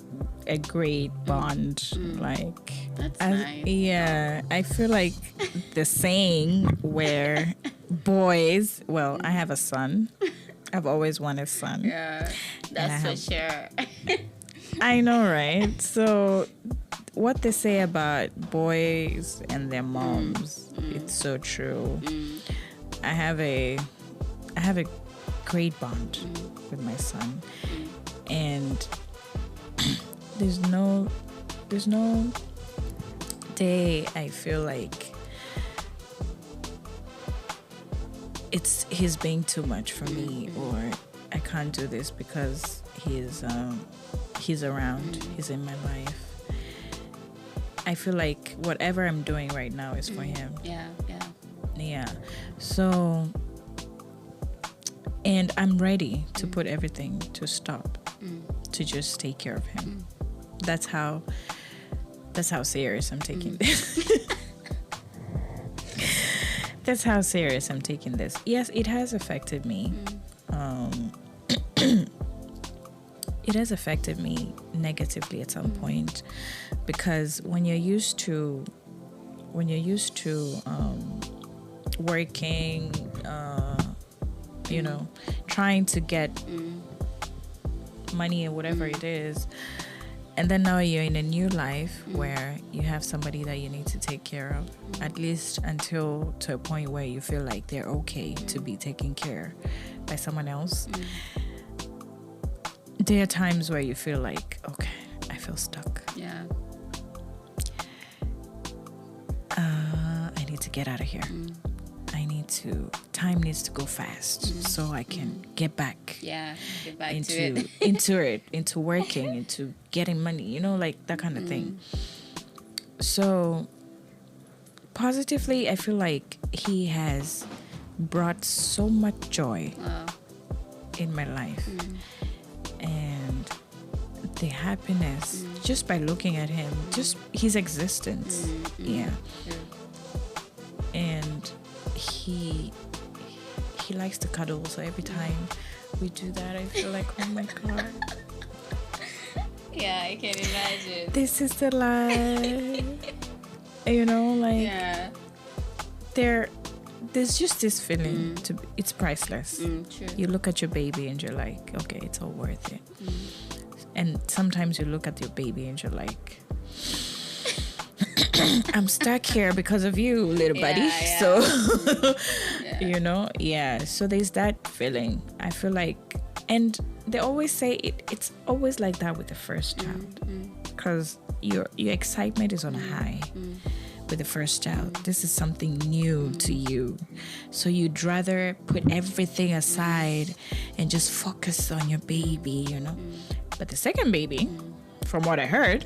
great bond. Like, that's nice. Yeah, I feel like the saying where boys. Well, I have a son. I've always wanted a son. Yeah, that's for sure. I know, right? So, what they say about boys and their moms, it's so true. I have a great bond with my son, and there's no day I feel like he's being too much for me, or I can't do this because he's around, he's in my life. I feel like whatever I'm doing right now is for him. Yeah. So, and I'm ready to put everything to stop to just take care of him. That's how serious I'm taking this. That's how serious I'm taking this. Yes, it has affected me. It has affected me negatively at some point, because when you're used to working, trying to get money or whatever it is, and then now you're in a new life where you have somebody that you need to take care of, at least until to a point where you feel like they're okay to be taken care by someone else. There are times where you feel like, okay, I feel stuck. Yeah. I need to get out of here. Time needs to go fast so I can get back. Yeah, get back into working, into getting money, like that kind of thing. So positively, I feel like he has brought so much joy in my life. And the happiness just by looking at him, just his existence. And he likes to cuddle, so every time we do that I feel like, oh my god, yeah, I can imagine, this is the life. There's just this feeling it's priceless. True. You look at your baby and you're like, okay, it's all worth it. And sometimes you look at your baby and you're like, I'm stuck here because of you, little buddy. So so there's that feeling. I feel like, and they always say it's always like that with the first child, because your excitement is on a high with the first child. This is something new to you, so you'd rather put everything aside and just focus on your baby, but the second baby, from what I heard,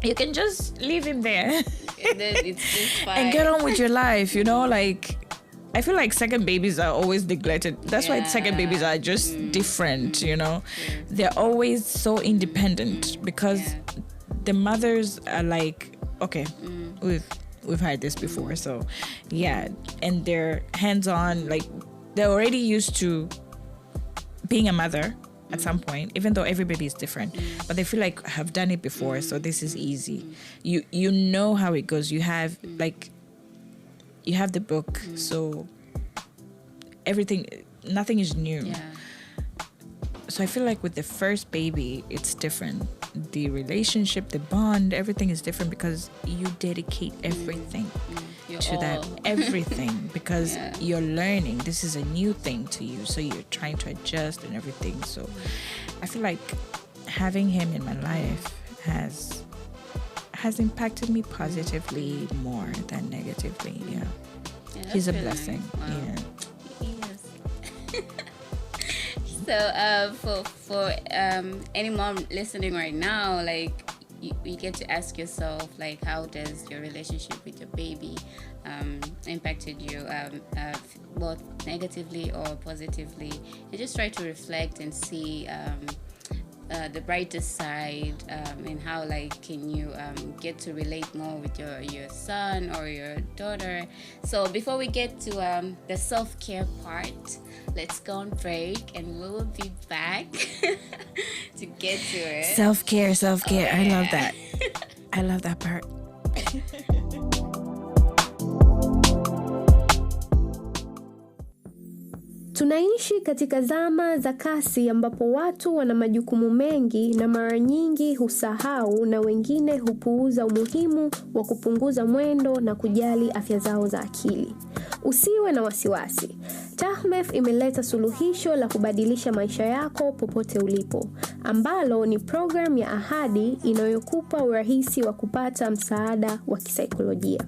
you can just leave him there it's just fine. and get on with your life, like I feel like second babies are always neglected. That's why second babies are just different, They're always so independent, because the mothers are like, okay, we've had this before, so and they're hands-on, like they're already used to being a mother at some point, even though every baby is different, but they feel like I've done it before, so this is easy. You know how it goes. You have the book, so nothing is new. So I feel like with the first baby, it's different. The relationship, the bond, everything is different, because you dedicate everything to that, everything, because you're learning. This is a new thing to you, so you're trying to adjust and everything. So I feel like having him in my life has impacted me positively more than negatively. He's a blessing. Wow. Yes. So for any mom listening right now, like you get to ask yourself, like, how does your relationship with your baby impacted you, both negatively or positively, and just try to reflect and see the brighter side, and how, like, can you get to relate more with your son or your daughter. So before we get to the self-care part, let's go on break and we will be back to get to it. Self-care. Oh, I love yeah. that. I love that part. Tunaishi katika zama za kasi ambapo watu wana majukumu mengi na mara nyingi husahau na wengine hupuuza umuhimu wa kupunguza mwendo na kujali afya zao za akili. Usiwe na wasiwasi. Tahmef imeleta suluhisho la kubadilisha maisha yako popote ulipo, ambalo ni program ya ahadi inayokupa urahisi wa kupata msaada wa kisaikolojia.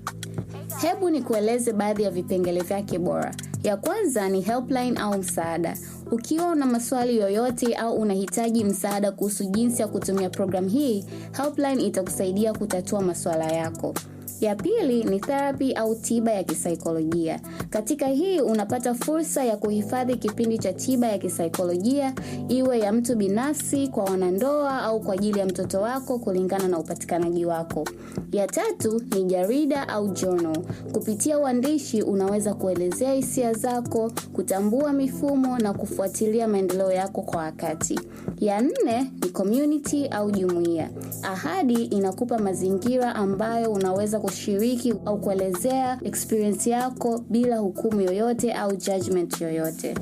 Hebu nikueleze baadhi ya vipengele vyake bora. Ya kwanza ni helpline au msaada. Ukiwa una maswali yoyote au unahitaji msaada kuhusu jinsi ya kutumia program hii, helpline itakusaidia kutatua maswala yako. Ya pili ni therapy au tiba ya kisaikolojia. Katika hii unapata fursa ya kuhifadhi kipindi cha tiba ya kisaikolojia, iwe ya mtu binafsi, kwa wanandoa au kwa ajili ya mtoto wako kulingana na upatikanaji wako. Ya tatu ni jarida au journal. Kupitia uandishi unaweza kuelezea hisia zako, kutambua mifumo na kufuatilia maendeleo yako kwa wakati. Ya nne ni community au jumuiya. Ahadi inakupa mazingira ambayo unaweza kushiriki au kuelezea experience yako bila hukumu yoyote au judgment yoyote.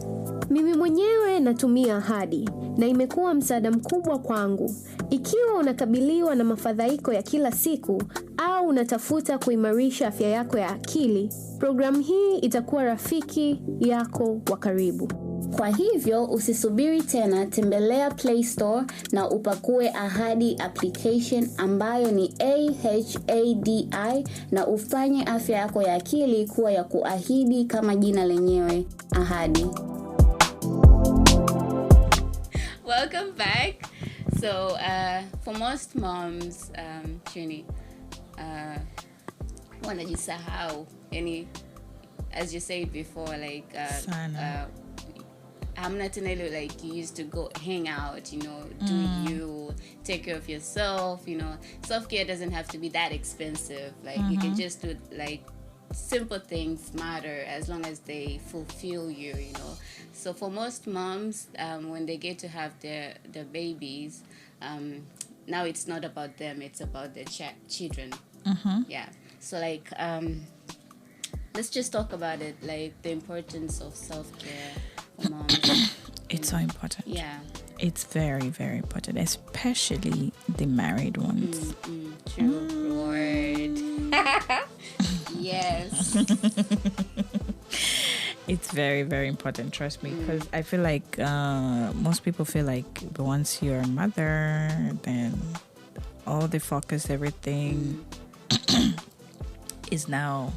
Mimi mwenyewe natumia ahadi na imekuwa msaada mkubwa kwangu. Ikiwa unakabiliwa na mafadhaiko ya kila siku au unatafuta kuimarisha afya yako ya akili, programu hii itakuwa rafiki yako wa karibu. Kwa hivyo usisubiri tena, tembelea Play Store na upakue Ahadi application ambayo ni AHADI na ufanye afya yako ya akili kuwa ya kuahidi kama jina lenyewe, Ahadi. Welcome back. So for most moms, Chunie, wanajisahau. Yani, as you said before, like hamna tena ile, like, you used to go hang out, do you take care of yourself, self-care doesn't have to be that expensive, like you can just do, like, simple things matter as long as they fulfill you, so for most moms, when they get to have their babies, now it's not about them, it's about their children. Yeah, so like let's just talk about it, like the importance of self-care for moms. It's so important. Yeah, it's very, very important, especially the married ones. True. Lord. Yes. It's very, very important, trust me, because I feel like most people feel like once you're a mother, then all the focus, everything is now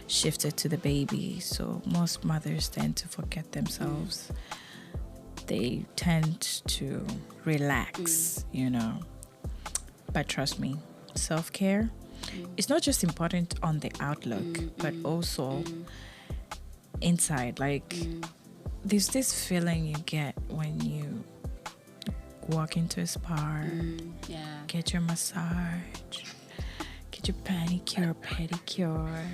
shifted to the baby. So most mothers tend to forget themselves. They tend to relax, But trust me, self-care is not just important on the outlook, but also inside. Like, there's this feeling you get when you walk into a spa, get your massage, get your manicure, pedicure.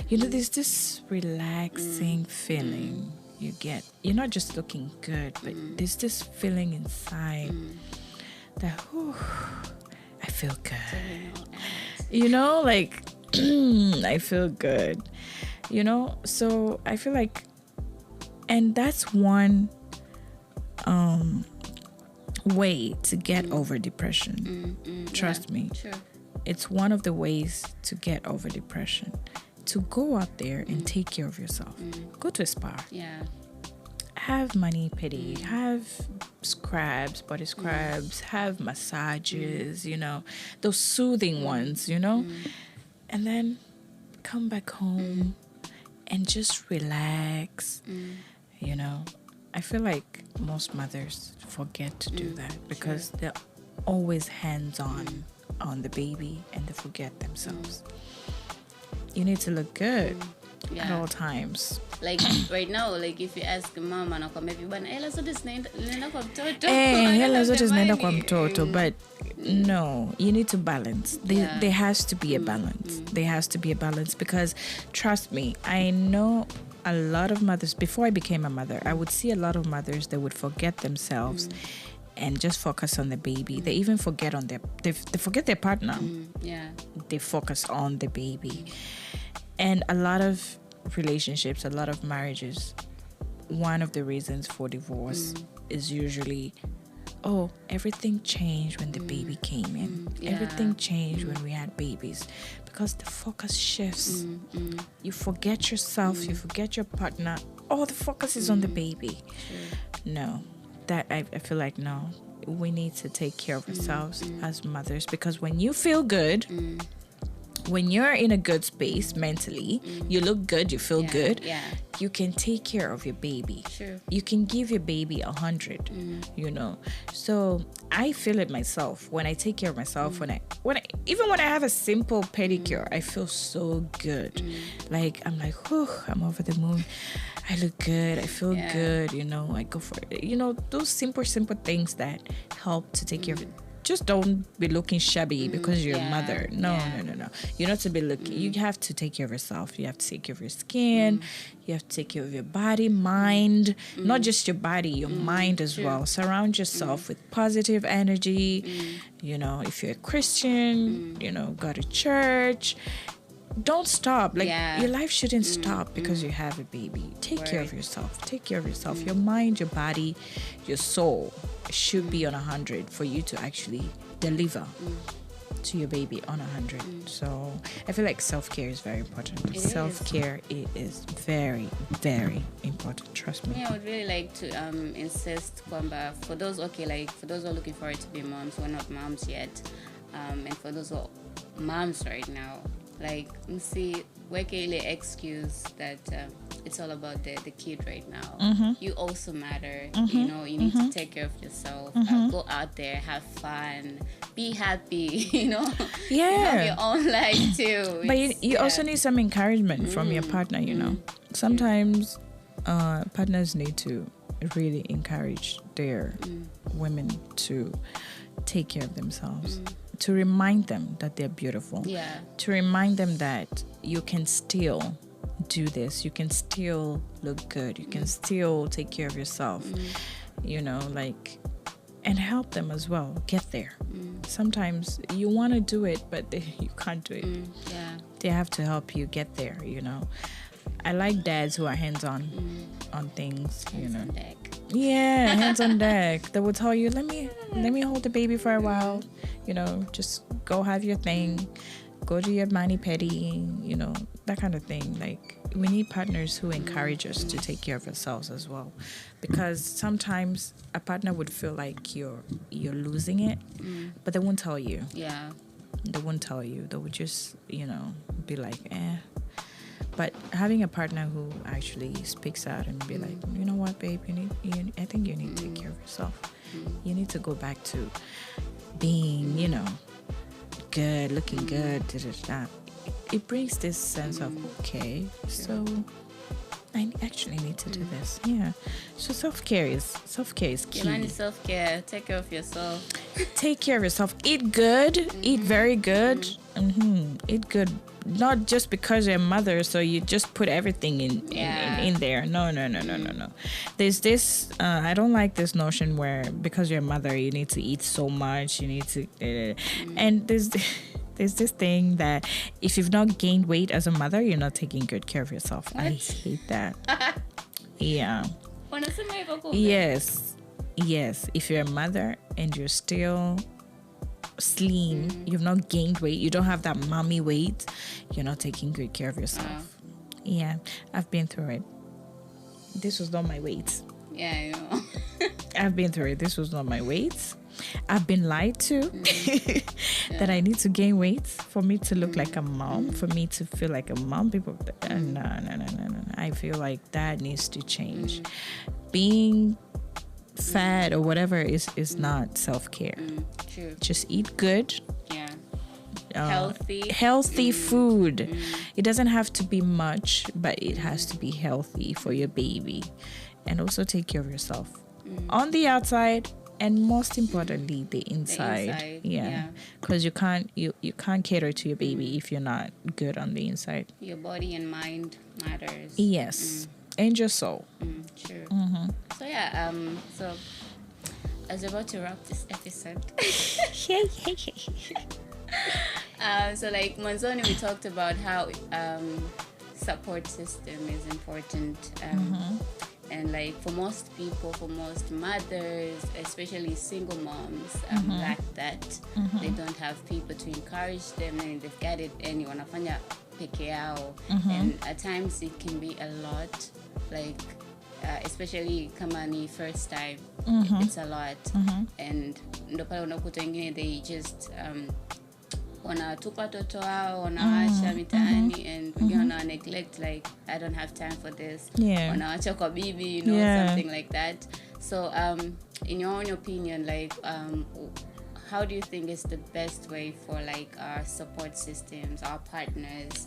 There's this relaxing feeling you get. You're not just looking good, but there's this feeling inside that, I feel good. Like, I feel good. So I feel like, and that's one way to get over depression. Trust me. Sure. It's one of the ways to get over depression. To go out there and take care of yourself. Go to a spa. Yeah. Have mani-pedi, have scrubs, body scrubs, have massages, those soothing ones, and then come back home and just relax. I feel like most mothers forget to do that because always hands-on on the baby and they forget themselves. You need to look good at all times. Like right now, like if you ask mom anakwambia hivi bana hela zote zinaenda kwa mtoto. Hela zote zinaenda kwa mtoto, but no, you need to balance. There has to be a balance. There has to be a balance because trust me, I know a lot of mothers, before I became a mother, I would see a lot of mothers that would forget themselves and just focus on the baby. They even forget on they forget their partner. They focus on the baby. And a lot of relationships, a lot of marriages, one of the reasons for divorce is usually, everything changed when the baby came in. Everything changed when we had babies. Because the focus shifts. You forget yourself, you forget your partner. All the focus is on the baby. No, that I feel like no. We need to take care of ourselves as mothers, because when you feel good, when you're in a good space mentally, you look good, you feel good, you can take care of your baby. You can give your baby 100, you know. So I feel it myself when I take care of myself. When I even when I have a simple pedicure, I feel so good. Like I'm like, I'm over the moon. I look good. I feel good. You know, I go for it. You know, those simple things that help to take care of it. Just don't be looking shabby because you're a mother. No. You're not to be looking. You have to take care of yourself. You have to take care of your skin. You have to take care of your body, mind. Not just your body, your mind as well. Surround yourself with positive energy. You know, if you're a Christian, you know, go to church. Don't stop. Like your life shouldn't stop because you have a baby. Take care of yourself. Take care of yourself. Your mind, your body, your soul should be on 100 for you to actually deliver to your baby on 100. So I feel like self-care is very important. Self-care is very, very important. Trust me. I would really like to insist kwamba for those who are looking forward to be moms, we're not moms yet, and for those who are moms right now, like see weke ile excuse that it's all about the kid right now. You also matter. You know, you need to take care of yourself. Go out there, have fun, be happy. You know, you have your own life too. But you also need some encouragement from your partner. You know, sometimes partners need to really encourage their women to take care of themselves. To remind them that they're beautiful. To remind them that you can still do this. You can still look good. You can still take care of yourself. You know, like, and help them as well get there. Sometimes you want to do it, but you can't do it. They have to help you get there, you know. I like dads who are hands-on on things, you know. Yeah, hands on deck. They will tell you, let me hold the baby for a while. You know, just go have your thing. Go to your mani-pedi, you know, that kind of thing. Like, we need partners who encourage us to take care of ourselves as well. Because sometimes a partner would feel like you're losing it, but they won't tell you. They won't tell you. They would just, you know, be like, But having a partner who actually speaks out and be like, you know what, babe, I think you need to take care of yourself. You need to go back to being, you know, good, looking good. It brings this sense of, okay, so I actually need to do this. Yeah. So self-care is key. Imani self-care. Take care of yourself. Take care of yourself. Eat good. Eat very good. Eat good. Not just because you're a mother, so you just put everything in there. No. There's this, I don't like this notion where because you're a mother, you need to eat so much, you need to, and there's this thing that if you've not gained weight as a mother, you're not taking good care of yourself. What? I hate that. Yeah. Yes. If you're a mother and you're still slim, you've not gained weight, you don't have that mommy weight, you're not taking good care of yourself. Yeah, I've been through it. This was not my weight. Yeah, I know. I've been through it. This was not my weight. I've been lied to that I need to gain weight for me to look like a mom, for me to feel like a mom. People, no. I feel like that needs to change. Being fat or whatever is not self-care. True. Just eat good. Yeah. Healthy Healthy. food. It doesn't have to be much, but it has to be healthy for your baby. And also take care of yourself on the outside, and most importantly the inside. Yeah, because you can't cater to your baby if you're not good on the inside. Your body and mind matters. Yes. And your soul. True. So yeah, so as we're about to wrap this episode, so like Manzoni, we talked about how support system is important, and like for most people, for most mothers, especially single moms, lack that. They don't have people to encourage them, and they've got it and wanafanya peke yao, and at times it can be a lot, like especially kama ni first time, it's a lot, and ndo pale unakuta wengine they just wanatupa toto wao, wanawaacha mitaani, and wengine wana neglect, like I don't have time for this, wanawaacha kwa bibi, something like that. So in your own opinion, like how do you think is the best way for like our support systems, our partners,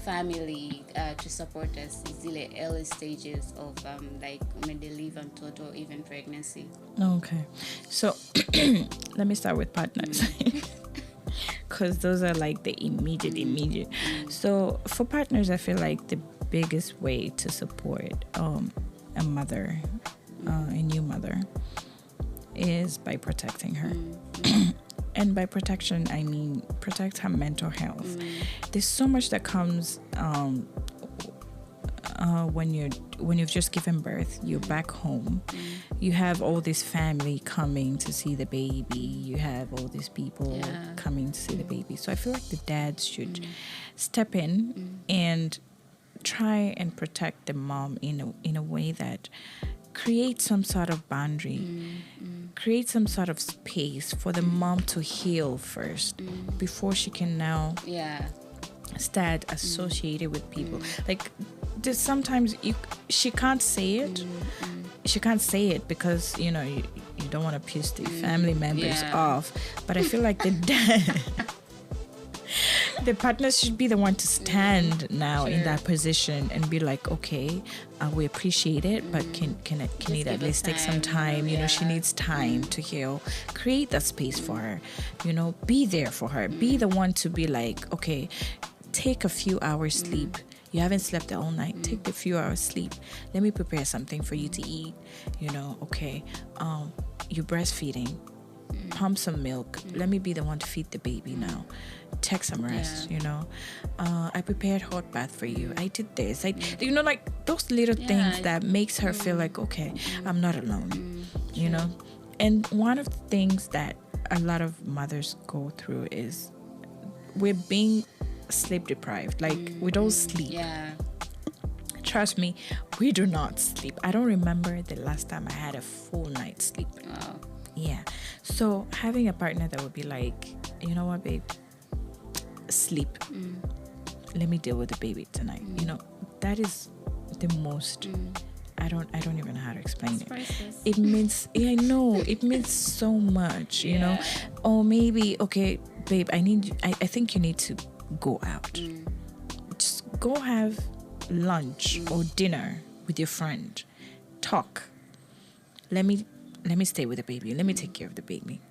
family to support us in the early stages of like delivery or even pregnancy? Okay, so let me start with partners. Because those are like the immediate. So for partners, I feel like the biggest way to support a mother, a new mother, is by protecting her. And by protection, I mean protect her mental health. There's so much that comes when you've just given birth. You're back home. You have all this family coming to see the baby. You have all these people coming to see the baby. So I feel like the dads should step in and try and protect the mom in a way that creates some sort of boundary, create some sort of space for the mom to heal first before she can now start associated with people. Like sometimes she can't say it. She can't say it because you don't want to piss the family members off. But I feel like the partners should be the one to stand now in that position and be like, okay, we appreciate it, but can it at least take some time? She needs time to heal. Create that space for her. Be there for her. Be the one to be like, okay, take a few hours sleep. You haven't slept all night. Take a few hours sleep. Let me prepare something for you to eat. Okay, you're breastfeeding. Pump some milk. Let me be the one to feed the baby now. Take some rest. I prepared hot bath for you. I did this. Like those little things that makes her feel like, okay, I'm not alone. And one of the things that a lot of mothers go through is we're being sleep deprived. Like we don't sleep. Trust me, we do not sleep. I don't remember the last time I had a full night's sleep. Wow. Yeah. So having a partner that would be like, you know what, babe, sleep. Let me deal with the baby tonight. That is the most. I don't even know how to explain it. Priceless. It means, I know, it means so much. Or maybe, okay, babe, I think you need to go out. Just go have lunch or dinner with your friend. Talk. Let me stay with the baby. Let me take care of the baby.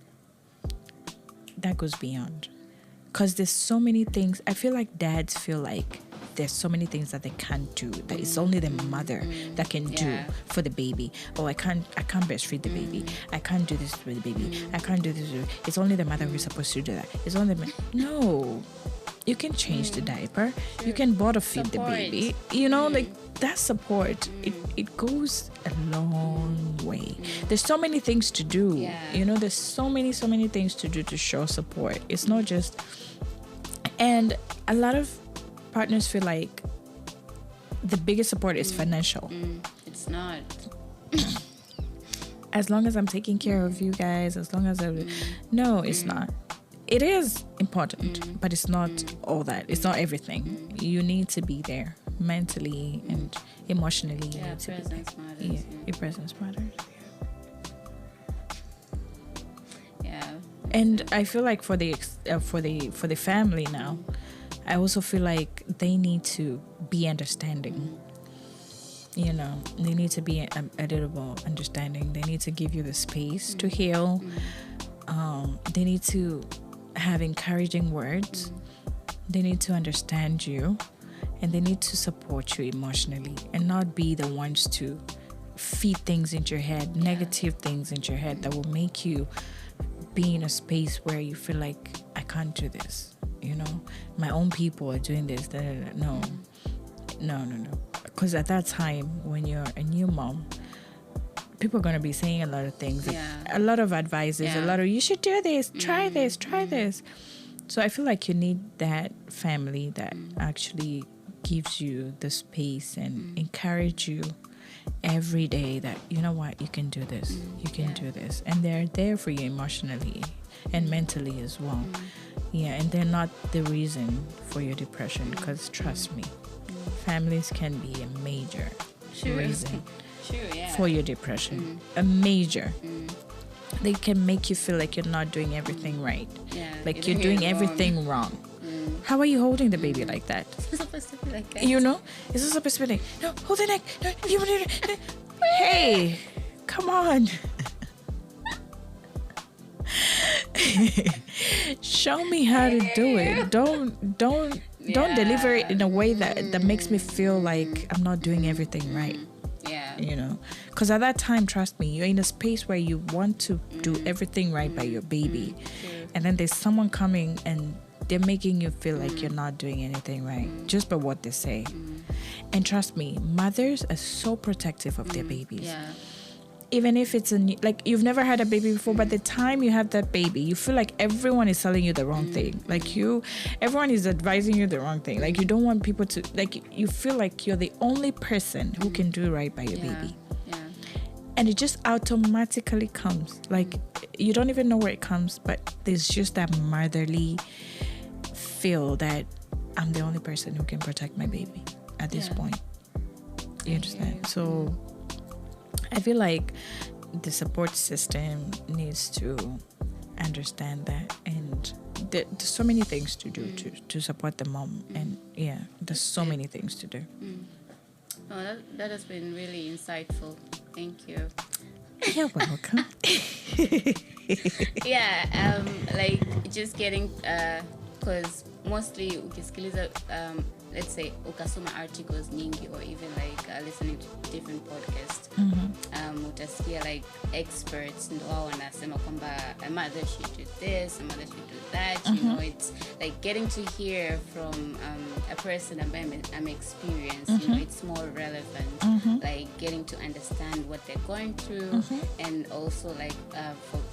That goes beyond. Because there's so many things. I feel like dads feel like there's so many things that they can't do. That it's only the mother that can do for the baby. Oh, I can't breastfeed the baby. I can't do this with the baby. I can't do this. It's only the mother who's supposed to do that. It's only no. You can change the diaper. You can bottle feed the baby. Like that support. It goes a long way. There's so many things to do. There's so many things to do to show support. It's not just. And a lot of partners feel like the biggest support is financial. It's not. As long as I'm taking care of you guys, as long as no, it's not. It is important, but it's not all that. It's not everything. You need to be there mentally and emotionally. You need to presence be there. matters. Your presence matters. And I feel like for the family now, I also feel like they need to be understanding. You know, they need to be a little more understanding. They need to give you the space to heal. They need to have encouraging words. They need to understand you, and they need to support you emotionally and not be the ones to feed things into your head, negative things into your head that will make you be in a space where you feel like, I can't do this. You know, my own people are doing this. No. Because at that time, when you're a new mom, people are going to be saying a lot of things, a lot of advices, a lot of, you should do this, try this, try this. So I feel like you need that family that actually gives you the space and encourage you every day that, you know what, you can do this, you can do this. And they're there for you emotionally and mentally as well. And they're not the reason for your depression, because trust me, families can be a major reason for your depression. A major. They can make you feel like you're not doing everything right. Like you're doing everything wrong. How are you holding the baby like that? It's supposed to be like that. You know? It's not supposed to be like, no, hold the neck. No, hey, come on. Show me how to do it. Don't deliver it in a way that makes me feel like I'm not doing everything right. You know, because at that time, trust me, you're in a space where you want to do everything right by your baby, and then there's someone coming and they're making you feel like you're not doing anything right just by what they say. And trust me, mothers are so protective of their babies. Even if it's like you've never had a baby before, by the time you have that baby, you feel like everyone is telling you the wrong thing. Like everyone is advising you the wrong thing. Like you don't want people to, like you feel like you're the only person who can do right by your baby. And it just automatically comes. Like you don't even know where it comes, but there's just that motherly feel that I'm the only person who can protect my baby at this point. You understand? So I feel like the support system needs to understand that, and there's so many things to do to support the mom, and there's so many things to do. Oh, that has been really insightful. Thank you. You're welcome. Like just getting because mostly ukisikiliza let's say ukasoma articles nyingi, or even like listening to different podcasts, utasikia like experts ndo wao wanasema kwamba a mother should do this, a mother should do that. You know, it's like getting to hear from a person ambaye I'm experienced. You know, it's more relevant. Like getting to understand what they're going through, and also like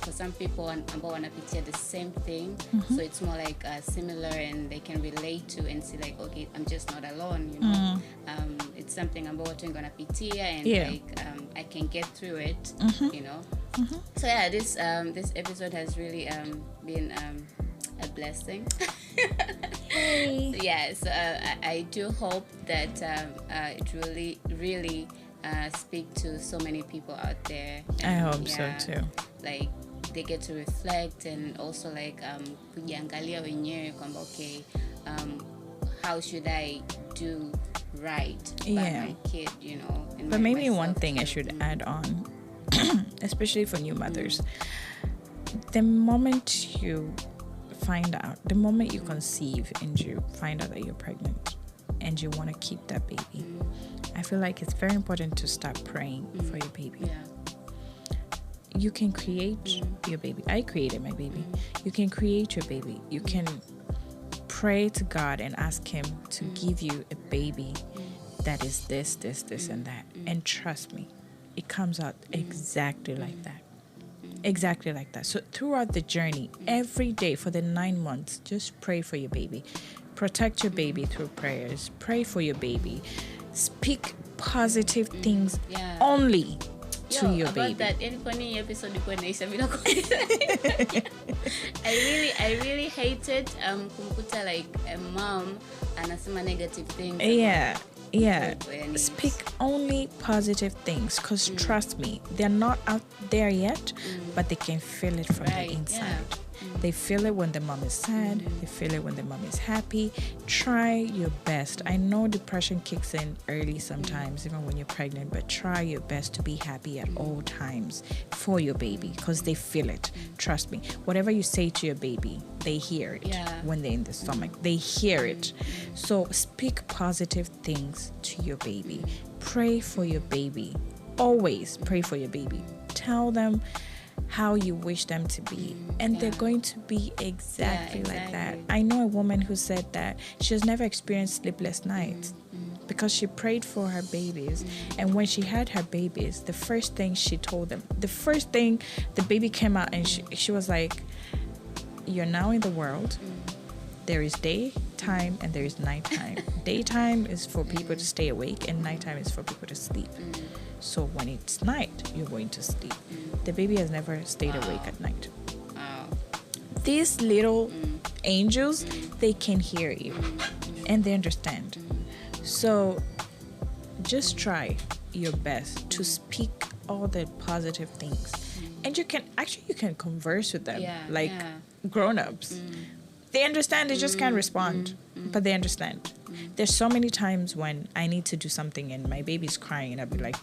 for some people ambao wanapitia the same thing, so it's more like similar, and they can relate to and see like, okay, I'm just not alone, you know. It's something ambao watu wengi wanapitia, and like I can get through it, you know. So this episode has really been a blessing. So I do hope that it really speak to so many people out there. I hope so too. Like they get to reflect, and also like kujiangalia wenyewe kwamba okay, how should I do right by my kid, you know. But maybe one thing I should add on, especially for new mothers, the moment you find out, the moment you conceive and you find out that you're pregnant and you want to keep that baby, I feel like it's very important to start praying for your baby. You can create your baby. I created my baby. You can create your baby. You can pray to God and ask him to give you a baby that is this, and that. And trust me, it comes out exactly like that. Exactly like that. So throughout the journey, every day for the 9 months, just pray for your baby. Protect your baby through prayers. Pray for your baby. Speak positive things only to your baby. That any episode I really hated kumkuta like a mom anasema negative things. Speak only positive things, because trust me, they're not out there yet, but they can feel it from the inside. They feel it when the mom is sad. They feel it when the mom is happy. Try your best. I know depression kicks in early sometimes, even when you're pregnant, but try your best to be happy at all times for your baby, because they feel it. Trust me. Whatever you say to your baby, they hear it when they're in the stomach. They hear it. So speak positive things to your baby. Pray for your baby. Always pray for your baby. Tell them how you wish them to be, and they're going to be exactly like that. I know a woman who said that she has never experienced sleepless nights because she prayed for her babies, and when she had her babies, the first thing she told them, the first thing, the baby came out, and she was like, you're now in the world. There is daytime and there is nighttime. Daytime is for people to stay awake, and nighttime is for people to sleep. So when it's night, you're going to sleep. The baby has never stayed awake at night. These little angels, they can hear you and they understand. So just try your best to speak all the positive things. And you can converse with them grown-ups. They understand, they just can't respond, but they understand. There's so many times when I need to do something and my baby's crying and I'll be like,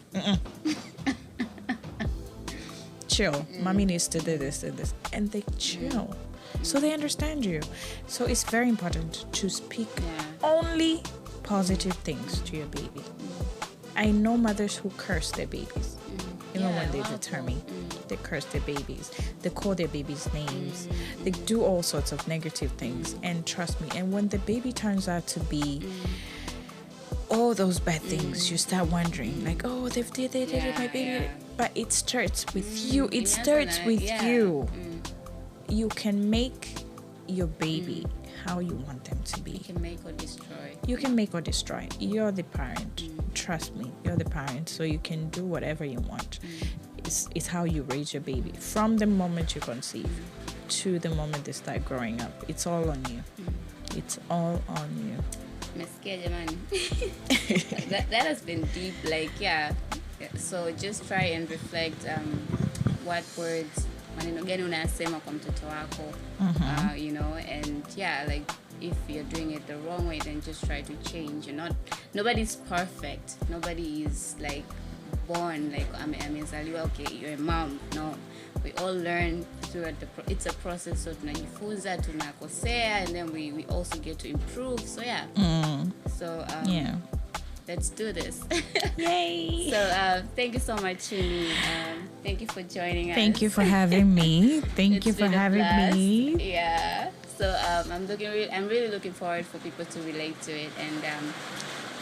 chill, mommy needs to do this and this. And they chill. So they understand you. So it's very important to speak only positive things to your baby. I know mothers who curse their babies, even when they determine. They curse their babies. They call their babies names. They do all sorts of negative things. And trust me, and when the baby turns out to be all those bad things, you start wondering, like, oh, they did it, my baby. But it starts with you. It starts with you. You can make your baby how you want them to be. You can make or destroy. You can make or destroy. You're the parent. Trust me, you're the parent. So you can do whatever you want. It's how you raise your baby. From the moment you conceive to the moment they start growing up. It's all on you. It's all on you. that has been deep. So just try and reflect what words maneno unasema kwa mtoto wako, and if you're doing it the wrong way, then just try to change. Nobody's perfect. Nobody is born amezaliwa okay, you're a mom. No, we all learn through it's a process. So tunajifunza, tunakosea, and then we also get to improve. So let's do this. Yay! So thank you so much, Chunie. Thank you for joining us. Thank you for having me. Thank you for having me. Yeah. So I'm really looking forward for people to relate to it, and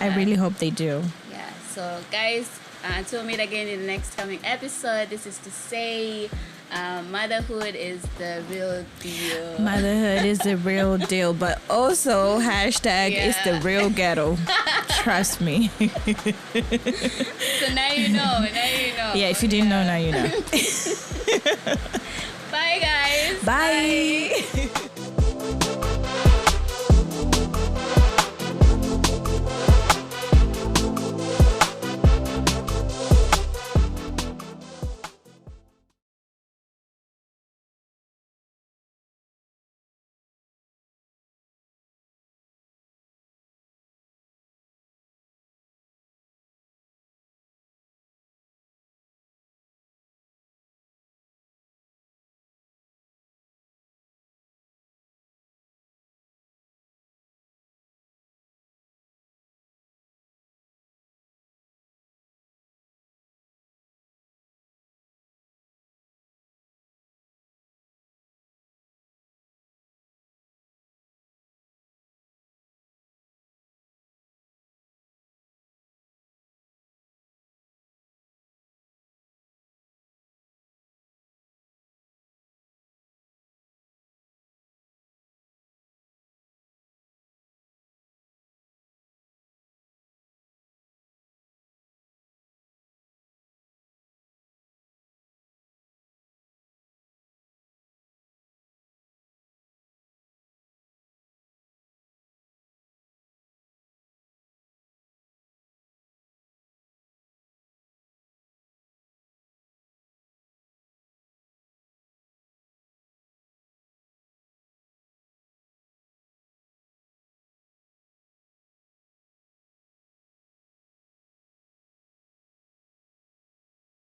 I really hope they do. Yeah. So guys, until we meet again in the next coming episode, this is to say, motherhood is the real deal. Motherhood is the real deal, but also hashtag it's the real ghetto. Trust me. So now you know. Yeah, if you didn't know, now you know. Bye guys. Bye.